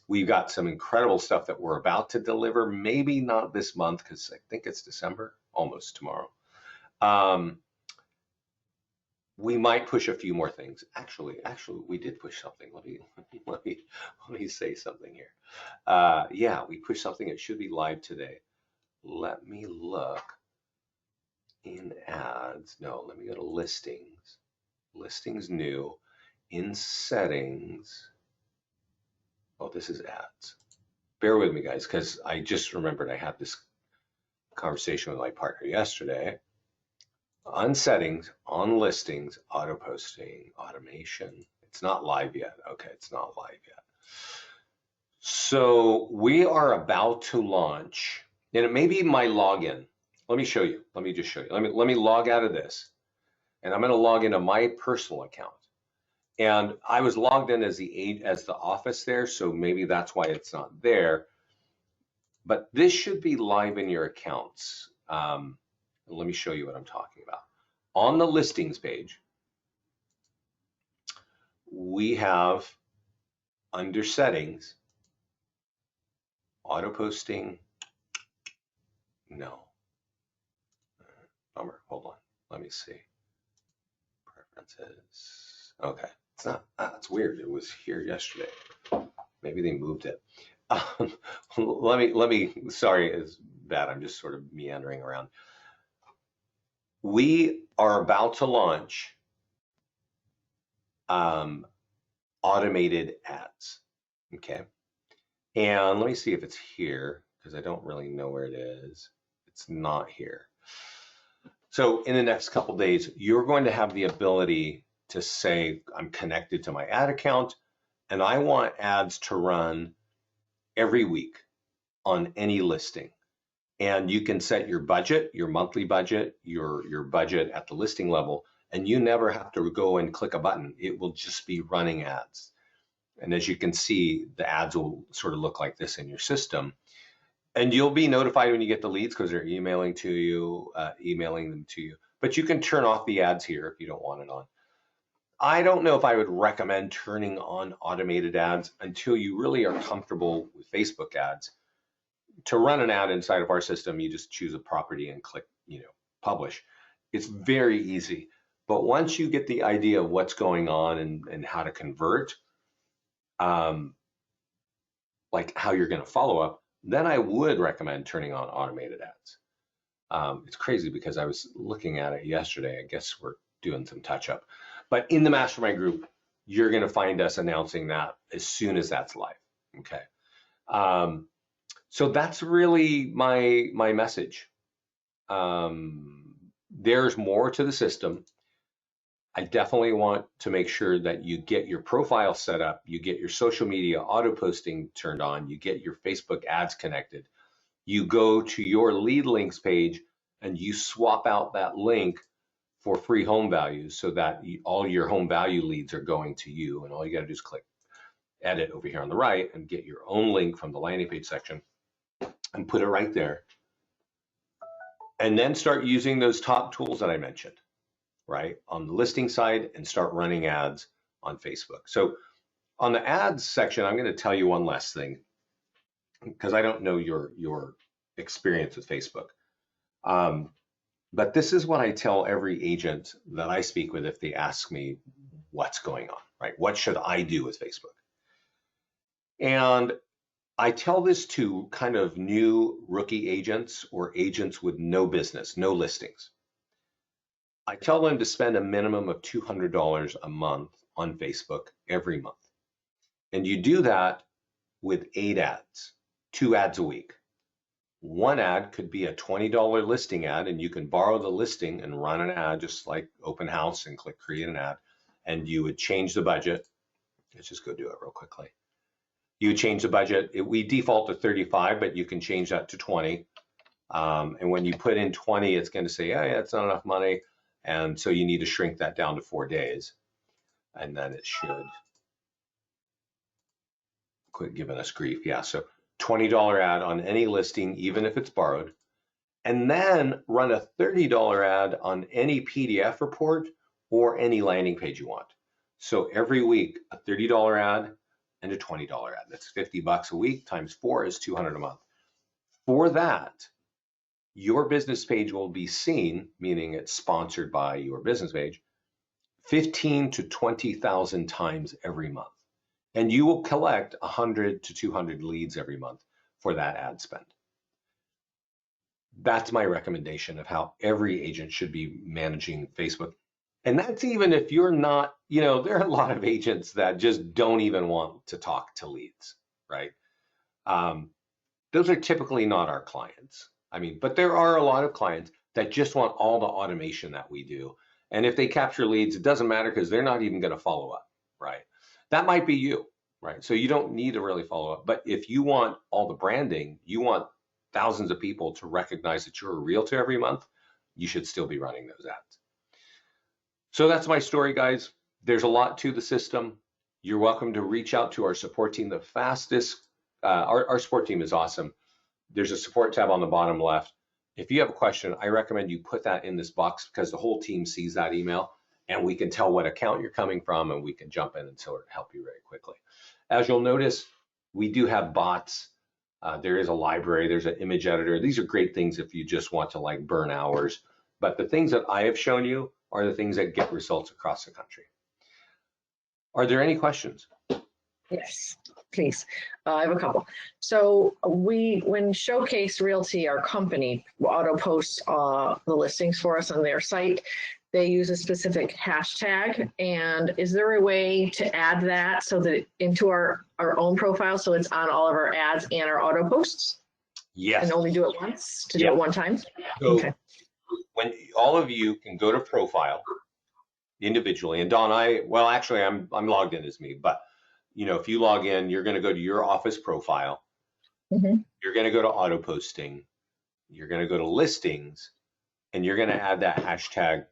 A: We've got some incredible stuff that we're about to deliver, maybe not this month because I think it's December, almost tomorrow. We might push a few more things. Actually, we did push something. Let me say something here. Yeah, we pushed something. It should be live today. Let me look in ads. No, let me go to listings. Listings new. In settings. Oh, this is ads. Bear with me, guys, because I just remembered I had this conversation with my partner yesterday. On settings, on listings, auto posting, automation. It's not live yet. Okay, it's not live yet. So we are about to launch, and it may be my login. Let me show you. Let me just show you. Let me log out of this, and I'm going to log into my personal account. And I was logged in as the office there, so maybe that's why it's not there. But this should be live in your accounts. Let me show you what I'm talking about. On the listings page, we have under settings, auto posting. No. Bummer. Hold on. Let me see. Preferences. Okay. It's not. It's weird. It was here yesterday. Maybe they moved it. Let me. Sorry, it's bad. I'm just sort of meandering around. We are about to launch automated ads. Okay. And let me see if it's here because I don't really know where it is. It's not here. So in the next couple days, you're going to have the ability to say, I'm connected to my ad account and I want ads to run every week on any listing. And you can set your budget, your monthly budget, your budget at the listing level, and you never have to go and click a button. It will just be running ads. And as you can see, the ads will sort of look like this in your system. And you'll be notified when you get the leads because they're emailing them to you. But you can turn off the ads here if you don't want it on. I don't know if I would recommend turning on automated ads until you really are comfortable with Facebook ads. To run an ad inside of our system, you just choose a property and click, publish. It's very easy. But once you get the idea of what's going on and how to convert, like how you're going to follow up, then I would recommend turning on automated ads. It's crazy because I was looking at it yesterday. I guess we're doing some touch up. But in the mastermind group, you're going to find us announcing that as soon as that's live. Okay. So that's really my message. There's more to the system. I definitely want to make sure that you get your profile set up, you get your social media auto posting turned on, you get your Facebook ads connected. You go to your lead links page and you swap out that link for free home values so that all your home value leads are going to you. And all you got to do is click edit over here on the right and get your own link from the landing page section and put it right there. And then start using those top tools that I mentioned, right, on the listing side and start running ads on Facebook. So on the ads section, I'm going to tell you one last thing because I don't know your experience with Facebook. But this is what I tell every agent that I speak with if they ask me what's going on, right? What should I do with Facebook? And I tell this to kind of new rookie agents or agents with no business, no listings. I tell them to spend a minimum of $200 a month on Facebook every month. And you do that with 8 ads, 2 ads a week. One ad could be a $20 listing ad, and you can borrow the listing and run an ad just like open house and click create an ad. And you would change the budget. Let's just go do it real quickly. You would change the budget. We default to 35, but you can change that to 20. And when you put in 20, it's going to say, yeah, it's not enough money. And so you need to shrink that down to 4 days. And then it should quit giving us grief. Yeah, so $20 ad on any listing, even if it's borrowed. And then run a $30 ad on any PDF report or any landing page you want. So every week, a $30 ad and a $20 ad. That's $50 a week times 4 is $200 a month. For that, your business page will be seen, meaning it's sponsored by your business page, 15 to 20,000 times every month. And you will collect 100 to 200 leads every month for that ad spend. That's my recommendation of how every agent should be managing Facebook. And that's even if you're not, there are a lot of agents that just don't even want to talk to leads, right? Those are typically not our clients. But there are a lot of clients that just want all the automation that we do. And if they capture leads, it doesn't matter because they're not even going to follow up, right? That might be you, right? So you don't need to really follow up. But if you want all the branding, you want thousands of people to recognize that you're a realtor every month, you should still be running those ads. So that's my story, guys. There's a lot to the system. You're welcome to reach out to our support team. The fastest, our support team is awesome. There's a support tab on the bottom left. If you have a question, I recommend you put that in this box because the whole team sees that email and we can tell what account you're coming from and we can jump in and sort of help you very quickly. As you'll notice, we do have bots. There is a library, there's an image editor. These are great things if you just want to burn hours. But the things that I have shown you are the things that get results across the country. Are there any questions?
B: Yes, please. I have a couple. So when Showcase Realty, our company, auto posts the listings for us on their site, they use a specific hashtag. And is there a way to add that so that into our own profile so it's on all of our ads and our auto posts?
A: Yes.
B: And only do it once, do it one time?
A: So okay. When all of you can go to profile individually, and Don, I'm logged in as me, but if you log in, you're going to go to your office profile. Mm-hmm. You're going to go to auto posting. You're going to go to listings, and you're going to add that hashtag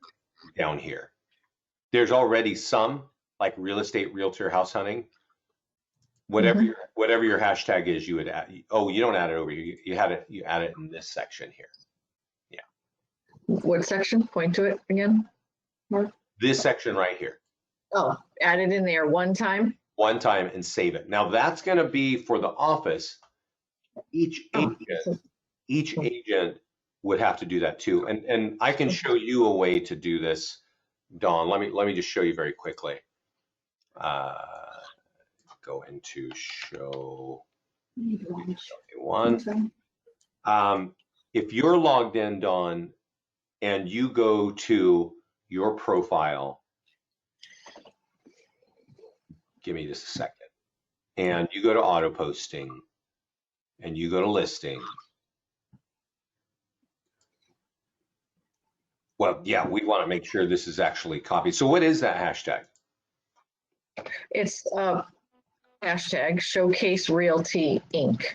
A: down here. There's already some like real estate, realtor, house hunting. Whatever your hashtag is, you would add. Oh, you don't add it over here. You add it in this section here. Yeah.
B: What section? Point to it again, Mark.
A: This section right here.
B: Oh, add it in there one time. One
A: time and save it. Now that's going to be for the office. Each agent would have to do that too. And I can show you a way to do this, Dawn. Let me just show you very quickly. Go into show one. If you're logged in, Dawn, and you go to your profile, give me just a second, and you go to auto posting and you go to listing. Well, yeah, we want to make sure this is actually copied. So what is that hashtag?
B: It's hashtag Showcase Realty Inc.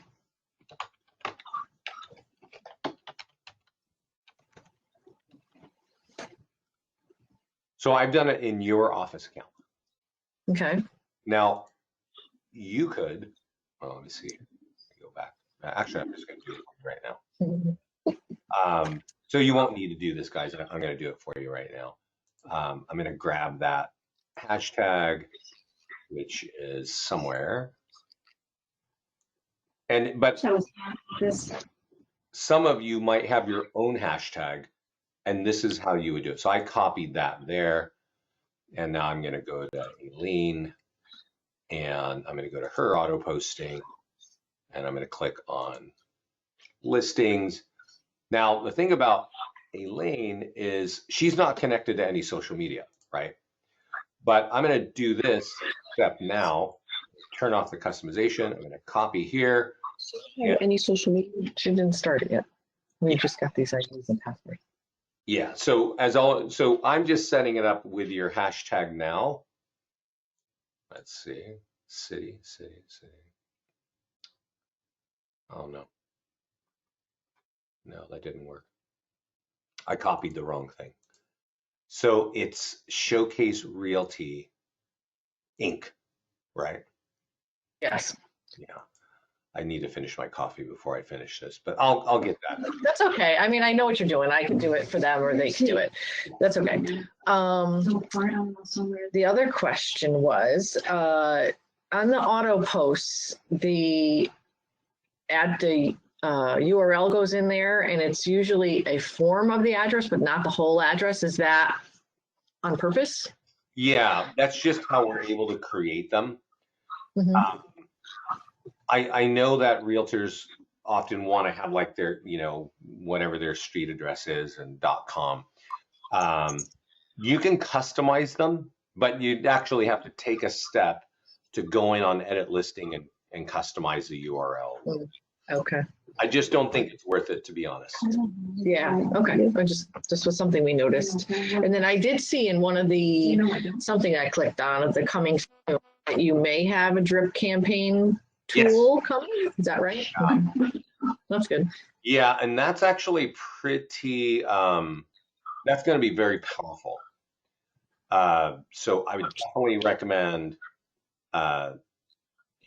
A: So I've done it in your office account.
B: Okay.
A: Now, you could, let me see, go back. Actually, I'm just going to do it right now. So you won't need to do this, guys. I'm going to do it for you right now. I'm going to grab that hashtag, which is somewhere. But some of you might have your own hashtag, and this is how you would do it. So I copied that there, and now I'm going to go to Eileen, and I'm going to go to her auto posting, and I'm going to click on listings. Now, the thing about Elaine is, she's not connected to any social media, right? But I'm going to do this step now, turn off the customization. I'm going to copy here.
B: Yeah. Any social media? She didn't start it yet. We just got these IDs and passwords.
A: Yeah, so so I'm just setting it up with your hashtag now. Let's see, city. Oh no, that didn't work. I copied the wrong thing. So it's Showcase Realty Inc., right?
B: Yes.
A: Yeah. I need to finish my coffee before I finish this, but I'll get that.
B: That's okay. I mean, I know what you're doing. I can do it for them or they can do it. That's okay. The other question was, on the auto posts, the URL goes in there and it's usually a form of the address, but not the whole address. Is that on purpose?
A: Yeah, that's just how we're able to create them.
B: Mm-hmm.
A: I know that realtors often want to have like their, whatever their street address is and .com. You can customize them, but you'd actually have to take a step to go in on edit listing and customize the URL.
B: Okay.
A: I just don't think it's worth it, to be honest.
B: Yeah. Okay. This was something we noticed. And then I did see in one of the, something I clicked on of the coming, that you may have a drip campaign tool coming. Is that right? Okay. That's good.
A: Yeah. And that's actually pretty, that's going to be very powerful. So I would definitely recommend, I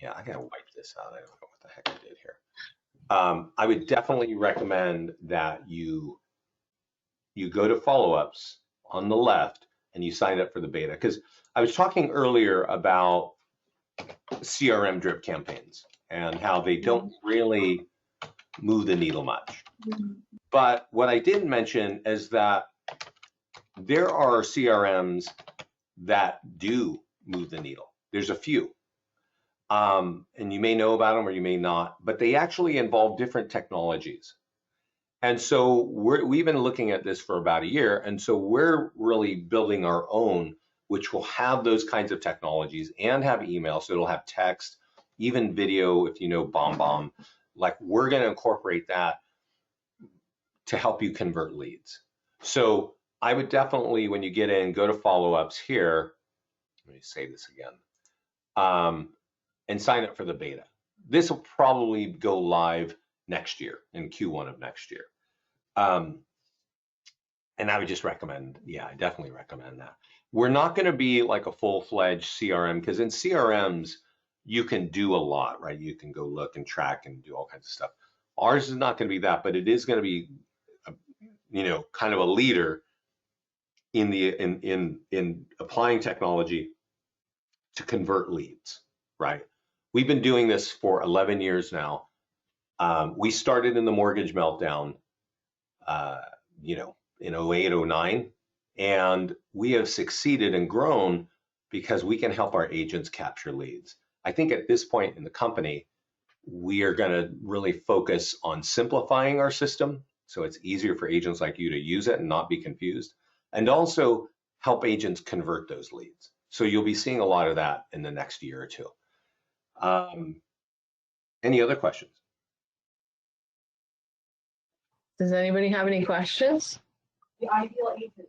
A: got to wipe this out. I don't know what the heck I did here. I would definitely recommend that you go to follow-ups on the left and you sign up for the beta, because I was talking earlier about CRM drip campaigns and how they don't really move the needle much. But what I didn't mention is that there are CRMs that do move the needle. There's a few. And you may know about them or you may not, but they actually involve different technologies. And so we've been looking at this for about a year. And so we're really building our own, which will have those kinds of technologies and have email. So it'll have text, even video, if you know BombBomb. Like, we're going to incorporate that to help you convert leads. So I would definitely, when you get in, go to follow-ups here. Let me say this again. And sign up for the beta. This will probably go live next year, in Q1 of next year. And I would just recommend, I definitely recommend that. We're not going to be like a full-fledged CRM, because in CRMs, you can do a lot, right? You can go look and track and do all kinds of stuff. Ours is not going to be that, but it is going to be, kind of a leader in in applying technology to convert leads, right? We've been doing this for 11 years now. We started in the mortgage meltdown, in 08, 09, and we have succeeded and grown because we can help our agents capture leads. I think at this point in the company, we are going to really focus on simplifying our system so it's easier for agents like you to use it and not be confused, and also help agents convert those leads. So you'll be seeing a lot of that in the next year or two. Any other questions?
B: Does anybody have any questions?
C: The ideal agent.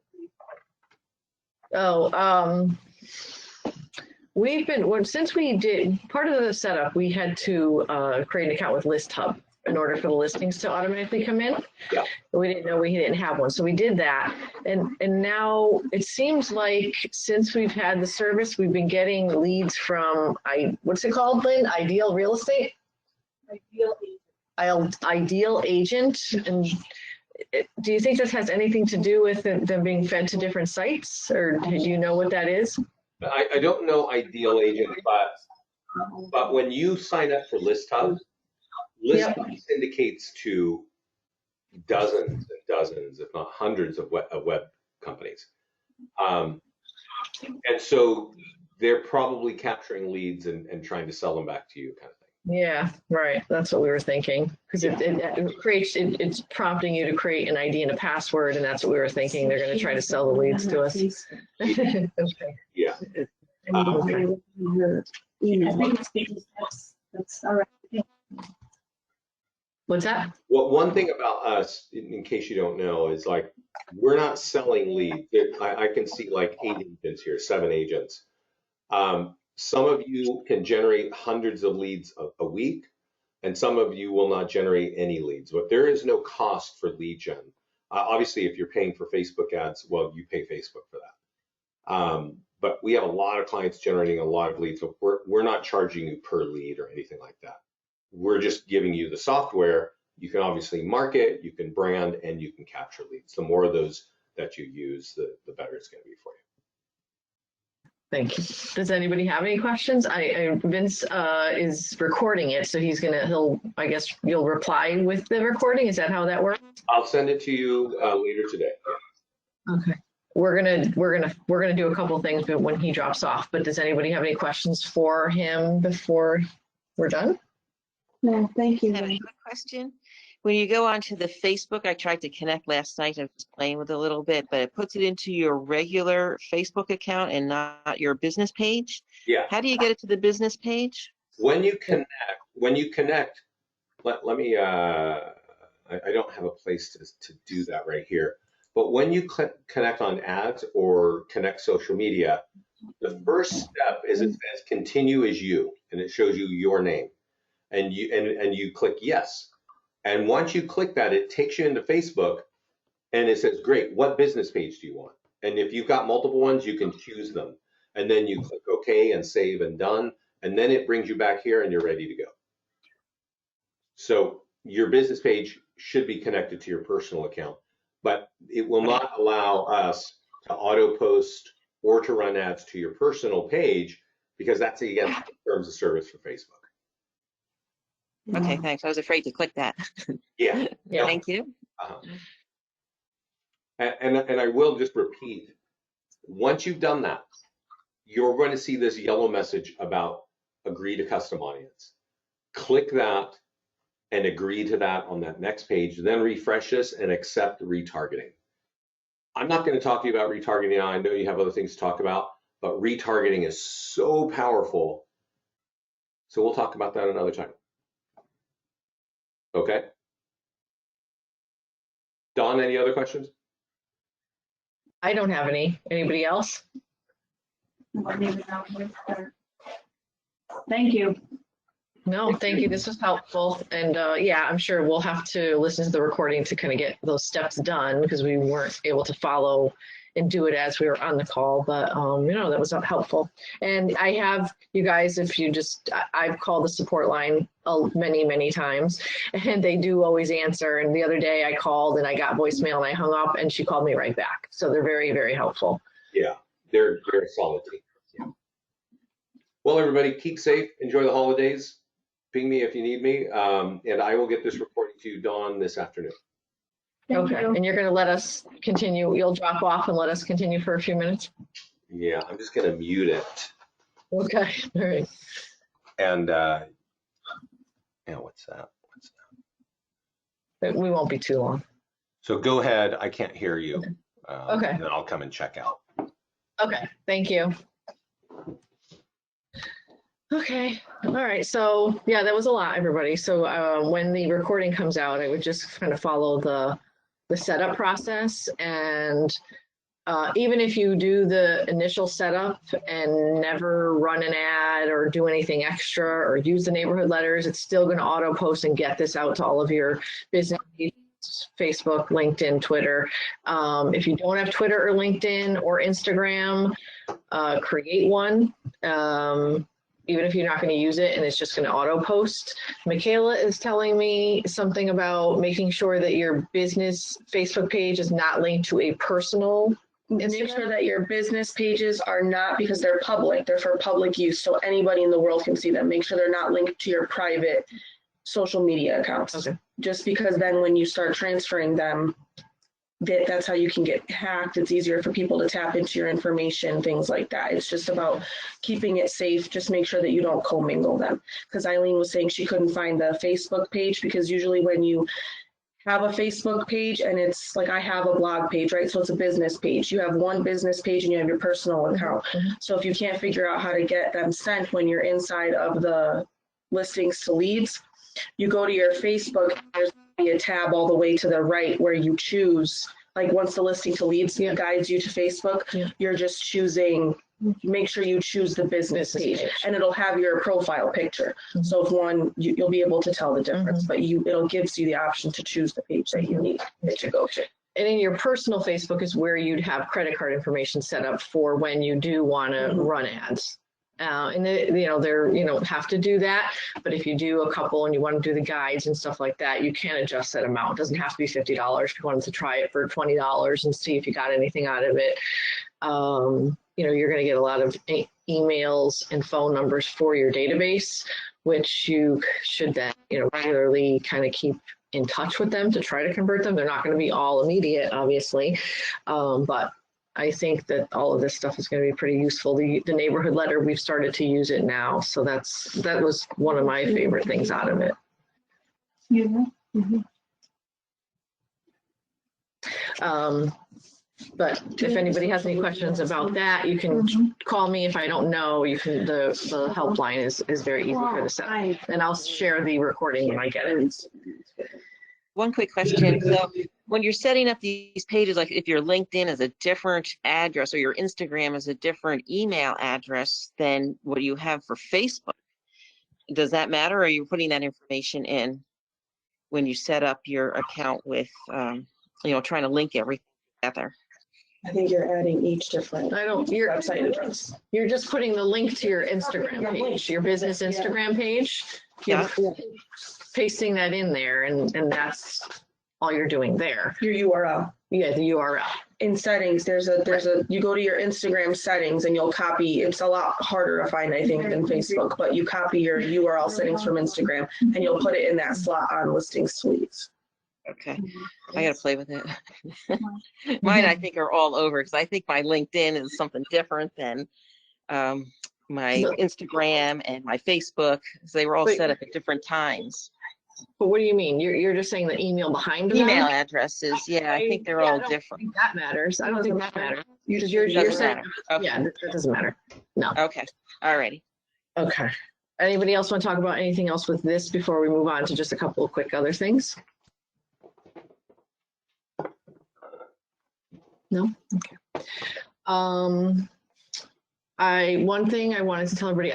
B: We've been, since we did part of the setup, we had to create an account with List Hub in order for the listings to automatically come in.
A: Yeah.
B: We didn't know we didn't have one, so we did that. And now it seems like since we've had the service, we've been getting leads from, what's it called, Lynn? Ideal Real Estate?
C: Ideal agent.
B: Ideal Agent. And do you think this has anything to do with them being fed to different sites, or do you know what that is?
A: I don't know Ideal Agent, but when you sign up for List Hub, List Hub syndicates to dozens and dozens, if not hundreds of web companies. And so they're probably capturing leads and trying to sell them back to you, kind of thing.
B: Yeah, right. That's what we were thinking. Because it creates, it's prompting you to create an ID and a password, and that's what we were thinking. They're going to try to sell the leads to us. Okay.
A: Yeah.
B: Okay.
C: That's all right.
B: What's that?
A: Well, one thing about us, in case you don't know, is like, we're not selling leads. I can see like 8 agents here, 7 agents. Some of you can generate hundreds of leads a week, and some of you will not generate any leads. But there is no cost for lead gen. Obviously, if you're paying for Facebook ads, well, you pay Facebook for that. But we have a lot of clients generating a lot of leads. So we're not charging you per lead or anything like that. We're just giving you the software. You can obviously market, you can brand, and you can capture leads. The more of those that you use, the better it's going to be for you.
B: Thank you. Does anybody have any questions? Vince is recording it, so I guess you'll reply with the recording. Is that how that works?
A: I'll send it to you later today.
B: Okay. We're gonna do a couple of things when he drops off. But does anybody have any questions for him before we're done?
D: No, thank you.
E: I have a quick question. When you go onto the Facebook, I tried to connect last night. I was playing with it a little bit, but it puts it into your regular Facebook account and not your business page.
A: Yeah.
E: How do you get it to the business page?
A: When you connect, let me, I don't have a place to do that right here. But when you connect on ads or connect social media, the first step is it says continue as you, and it shows you your name. And you click yes. And once you click that, it takes you into Facebook, and it says, great, what business page do you want? And if you've got multiple ones, you can choose them. And then you click OK and save and done. And then it brings you back here and you're ready to go. So your business page should be connected to your personal account, but it will not allow us to auto post or to run ads to your personal page, because that's against the terms of service for Facebook.
E: Okay, thanks. I was afraid to click that.
A: Yeah.
B: Yeah.
E: Thank you.
A: And I will just repeat, once you've done that, you're going to see this yellow message about agree to custom audience. Click that and agree to that on that next page, then refresh this and accept retargeting. I'm not going to talk to you about retargeting now. I know you have other things to talk about, but retargeting is so powerful. So we'll talk about that another time. Okay. Dawn, any other questions?
B: I don't have any. Anybody else?
C: Thank you.
B: No, thank you. This was helpful. And yeah, I'm sure we'll have to listen to the recording to kind of get those steps done, because we weren't able to follow and do it as we were on the call. But, that was helpful. And I have, you guys, if you just, I've called the support line many, many times, and they do always answer. And the other day I called and I got voicemail and I hung up and she called me right back. So they're very, very helpful.
A: Yeah, they're a solid team. Yeah. Well, everybody, keep safe. Enjoy the holidays. Ping me if you need me, and I will get this recording to you, Dawn, this afternoon.
B: Okay, and you're going to let us continue. You'll drop off and let us continue for a few minutes?
A: Yeah, I'm just going to mute it.
B: Okay, all right.
A: And, yeah, what's that?
B: We won't be too long.
A: So go ahead. I can't hear you.
B: Okay.
A: And then I'll come and check out.
B: Okay, thank you. Okay, all right, so yeah, that was a lot, everybody. So when the recording comes out, I would just kind of follow the setup process. And even if you do the initial setup and never run an ad or do anything extra or use the neighborhood letters, it's still going to auto post and get this out to all of your business pages, Facebook, LinkedIn, Twitter. If you don't have Twitter or LinkedIn or Instagram, create one. Even if you're not going to use it and it's just going to auto post. Michaela is telling me something about making sure that your business Facebook page is not linked to a personal
D: Make sure that your business pages are not, because they're public, they're for public use, so anybody in the world can see them. Make sure they're not linked to your private social media accounts.
B: Okay.
D: Just because then when you start transferring them, that's how you can get hacked. It's easier for people to tap into your information, things like that. It's just about keeping it safe. Just make sure that you don't commingle them. Because Eileen was saying she couldn't find the Facebook page, because usually when you have a Facebook page and it's like, I have a blog page, right? So it's a business page. You have one business page and you have your personal account. So if you can't figure out how to get them sent when you're inside of the listings to leads, you go to your Facebook, there's a tab all the way to the right where you choose, like once the listing to leads guides you to Facebook, you're just choosing, make sure you choose the business page, and it'll have your profile picture. So if one, you'll be able to tell the difference, but it'll gives you the option to choose the page that you need it to go to.
B: And in your personal Facebook is where you'd have credit card information set up for when you do want to run ads. And you don't have to do that, but if you do a couple and you want to do the guides and stuff like that, you can adjust that amount. It doesn't have to be $50. If you wanted to try it for $20 and see if you got anything out of it, you're going to get a lot of emails and phone numbers for your database, which you should then, regularly kind of keep in touch with them to try to convert them. They're not going to be all immediate, obviously, but I think that all of this stuff is going to be pretty useful. The neighborhood letter, we've started to use it now. So that was one of my favorite things out of it. But if anybody has any questions about that, you can call me. If I don't know, you can, the helpline is very easy for the set. And I'll share the recording when I get it.
E: One quick question. So when you're setting up these pages, like if your LinkedIn is a different address or your Instagram is a different email address than what you have for Facebook, does that matter? Or are you putting that information in when you set up your account with, trying to link everything together?
D: I think you're adding each different
B: Your
D: website address.
B: You're just putting the link to your Instagram page, your business Instagram page.
E: Yeah.
B: Pasting that in there, and that's all you're doing there.
D: Your URL.
B: Yeah, the URL.
D: In settings, you go to your Instagram settings and you'll copy, it's a lot harder to find, I think, than Facebook, but you copy your URL settings from Instagram and you'll put it in that slot on listings to leads.
E: Okay, I gotta play with it. Mine, I think, are all over because I think my LinkedIn is something different than my Instagram and my Facebook. So they were all set up at different times.
B: But what do you mean? You're just saying the email behind them?
E: Email addresses, yeah, I think they're all different.
B: I don't think that matters. I don't think that matters. You're
E: Doesn't
B: saying,
E: matter. Okay.
B: yeah, that doesn't matter. No.
E: Okay, all righty.
B: Okay. Anybody else want to talk about anything else with this before we move on to just a couple of quick other things? No? Okay. One thing I wanted to tell everybody,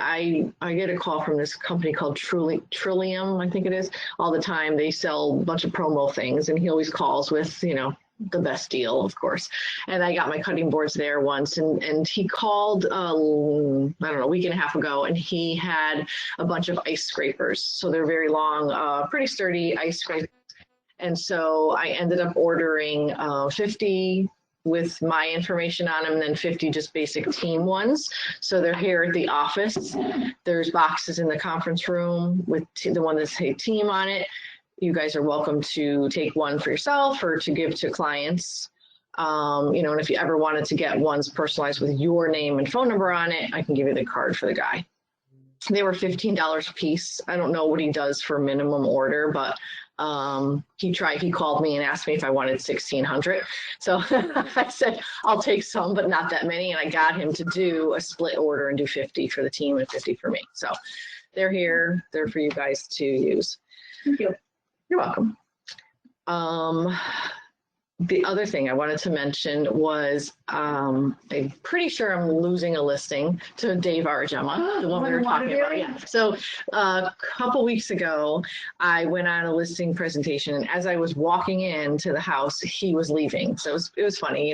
B: I get a call from this company called Trillium, I think it is, all the time. They sell a bunch of promo things, and he always calls with, the best deal, of course. And I got my cutting boards there once, and he called, I don't know, a week and a half ago, and he had a bunch of ice scrapers. So they're very long, pretty sturdy ice scrapers. And so I ended up ordering 50 with my information on them, and then 50 just basic team ones. So they're here at the office. There's boxes in the conference room with the one that say team on it. You guys are welcome to take one for yourself or to give to clients. And if you ever wanted to get ones personalized with your name and phone number on it, I can give you the card for the guy. They were $15 a piece. I don't know what he does for minimum order, but he called me and asked me if I wanted 1,600. So I said, I'll take some, but not that many. And I got him to do a split order and do 50 for the team and 50 for me. So they're here. They're for you guys to use.
D: Thank you.
B: You're welcome. The other thing I wanted to mention was I'm pretty sure I'm losing a listing to Dave Arjema, the one we were talking about. Yeah. So a couple weeks ago, I went on a listing presentation, and as I was walking into the house, he was leaving. So it was funny,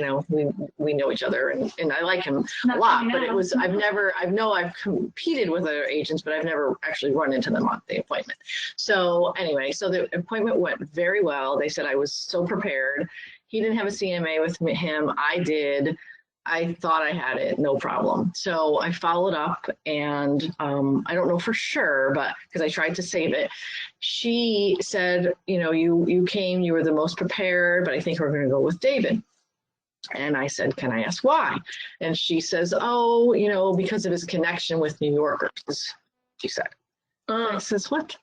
B: we know each other, and I like him a lot. But I've competed with other agents, but I've never actually run into them on the appointment. So anyway, so the appointment went very well. They said I was so prepared. He didn't have a CMA with him. I did. I thought I had it, no problem. So I followed up and I don't know for sure, but because I tried to save it, she said, you know, you came, you were the most prepared, but I think we're going to go with David. And I said, can I ask why? And she says, oh, you know, because of his connection with New Yorkers, she said. I says, what?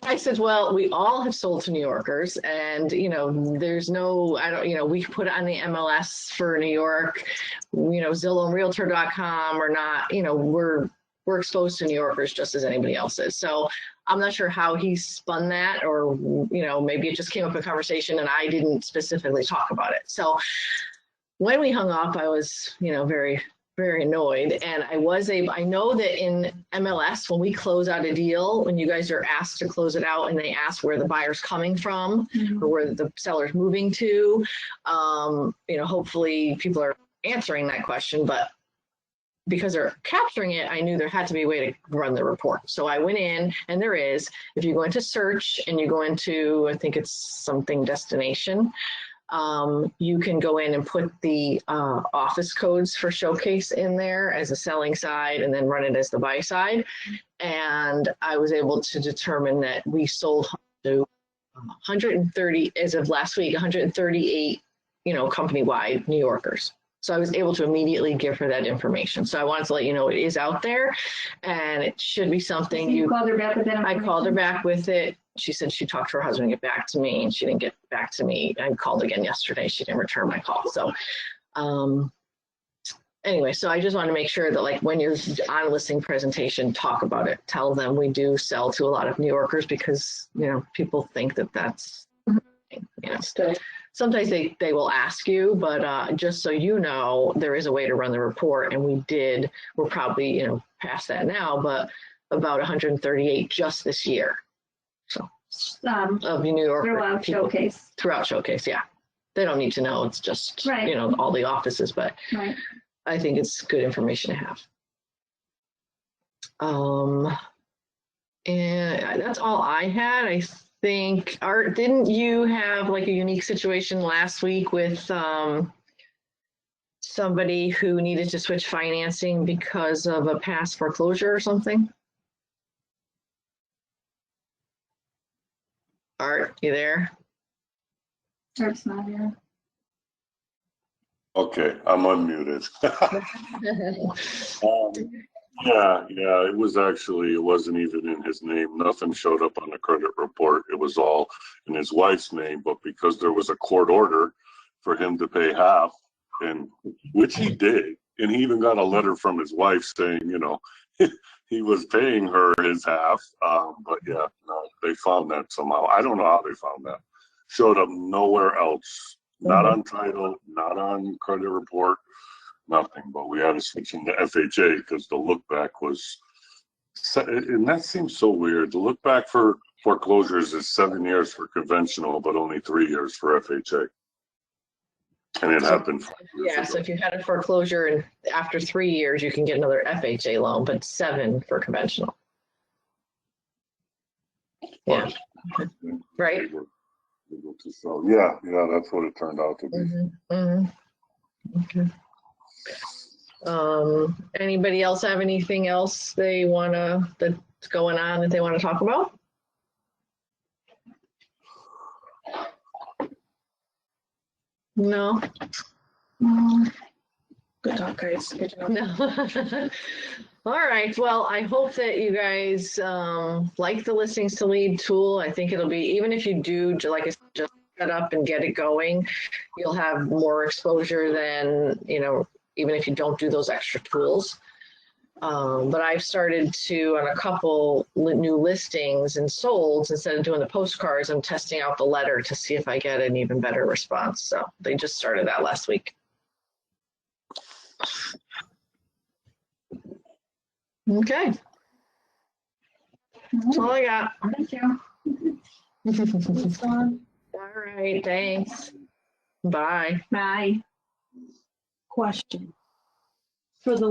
B: I said, well, we all have sold to New Yorkers and, you know, there's no, I don't, you know, we put it on the MLS for New York, you know, Zillow and Realtor.com or not, you know, we're exposed to New Yorkers just as anybody else is. So I'm not sure how he spun that or, you know, maybe it just came up in conversation and I didn't specifically talk about it. So when we hung up, I was, you know, very annoyed. And I know that in MLS, when we close out a deal, when you guys are asked to close it out and they ask where the buyer's coming from or where the seller's moving to, you know, hopefully people are answering that question, but because they're capturing it, I knew there had to be a way to run the report. So I went in and there is, if you go into search and you go into, I think it's something destination, you can go in and put the office codes for Showcase in there as a selling side and then run it as the buy side. And I was able to determine that we sold to 130, as of last week, 138, you know, company-wide New Yorkers. So I was able to immediately give her that information. So I wanted to let you know it is out there and it should be something
C: You called her back with that
B: I
C: information?
B: called her back with it. She said she talked to her husband to get back to me and she didn't get back to me. I called again yesterday. She didn't return my call. So anyway, so I just want to make sure that like when you're on a listing presentation, talk about it. Tell them we do sell to a lot of New Yorkers because, you know, people think that that's, you know, sometimes they will ask you, but just so you know, there is a way to run the report and we're probably, you know, past that now, but about 138 just this year. So of New York
C: Throughout Showcase.
B: Throughout Showcase, yeah. They don't need to know. It's just,
C: Right.
B: you know, all the offices, but
C: Right.
B: I think it's good information to have. And that's all I had. I think, Art, didn't you have like a unique situation last week with somebody who needed to switch financing because of a past foreclosure or something? Art, you there?
C: Art's not here.
F: Okay, I'm unmuted. Yeah, it wasn't even in his name. Nothing showed up on the credit report. It was all in his wife's name, but because there was a court order for him to pay half, and which he did, and he even got a letter from his wife saying, you know, he was paying her his half. But yeah, no, they found that somehow. I don't know how they found that. Showed up nowhere else. Not on title, not on credit report, nothing. But we had to switch into FHA because the look back was, and that seems so weird. The look back for foreclosures is 7 years for conventional, but only 3 years for FHA. And it happened 5 years
B: Yeah,
F: ago.
B: so if you had a foreclosure and after 3 years, you can get another FHA loan, but 7 for conventional. Yeah, right.
F: So yeah, that's what it turned out to be.
B: Okay. Anybody else have anything else that's going on that they want to talk about? No.
D: Good talk, guys. Good to know.
B: No. All right. Well, I hope that you guys like the listings to lead tool. I think it'll be, even if you do, like I said, just set up and get it going, you'll have more exposure than, you know, even if you don't do those extra tools. But I've started to, on a couple new listings and solds, instead of doing the postcards, I'm testing out the letter to see if I get an even better response. So they just started that last week. Okay. That's all I got.
C: Thank you.
B: All right, thanks. Bye.
C: Bye.
G: Question. For the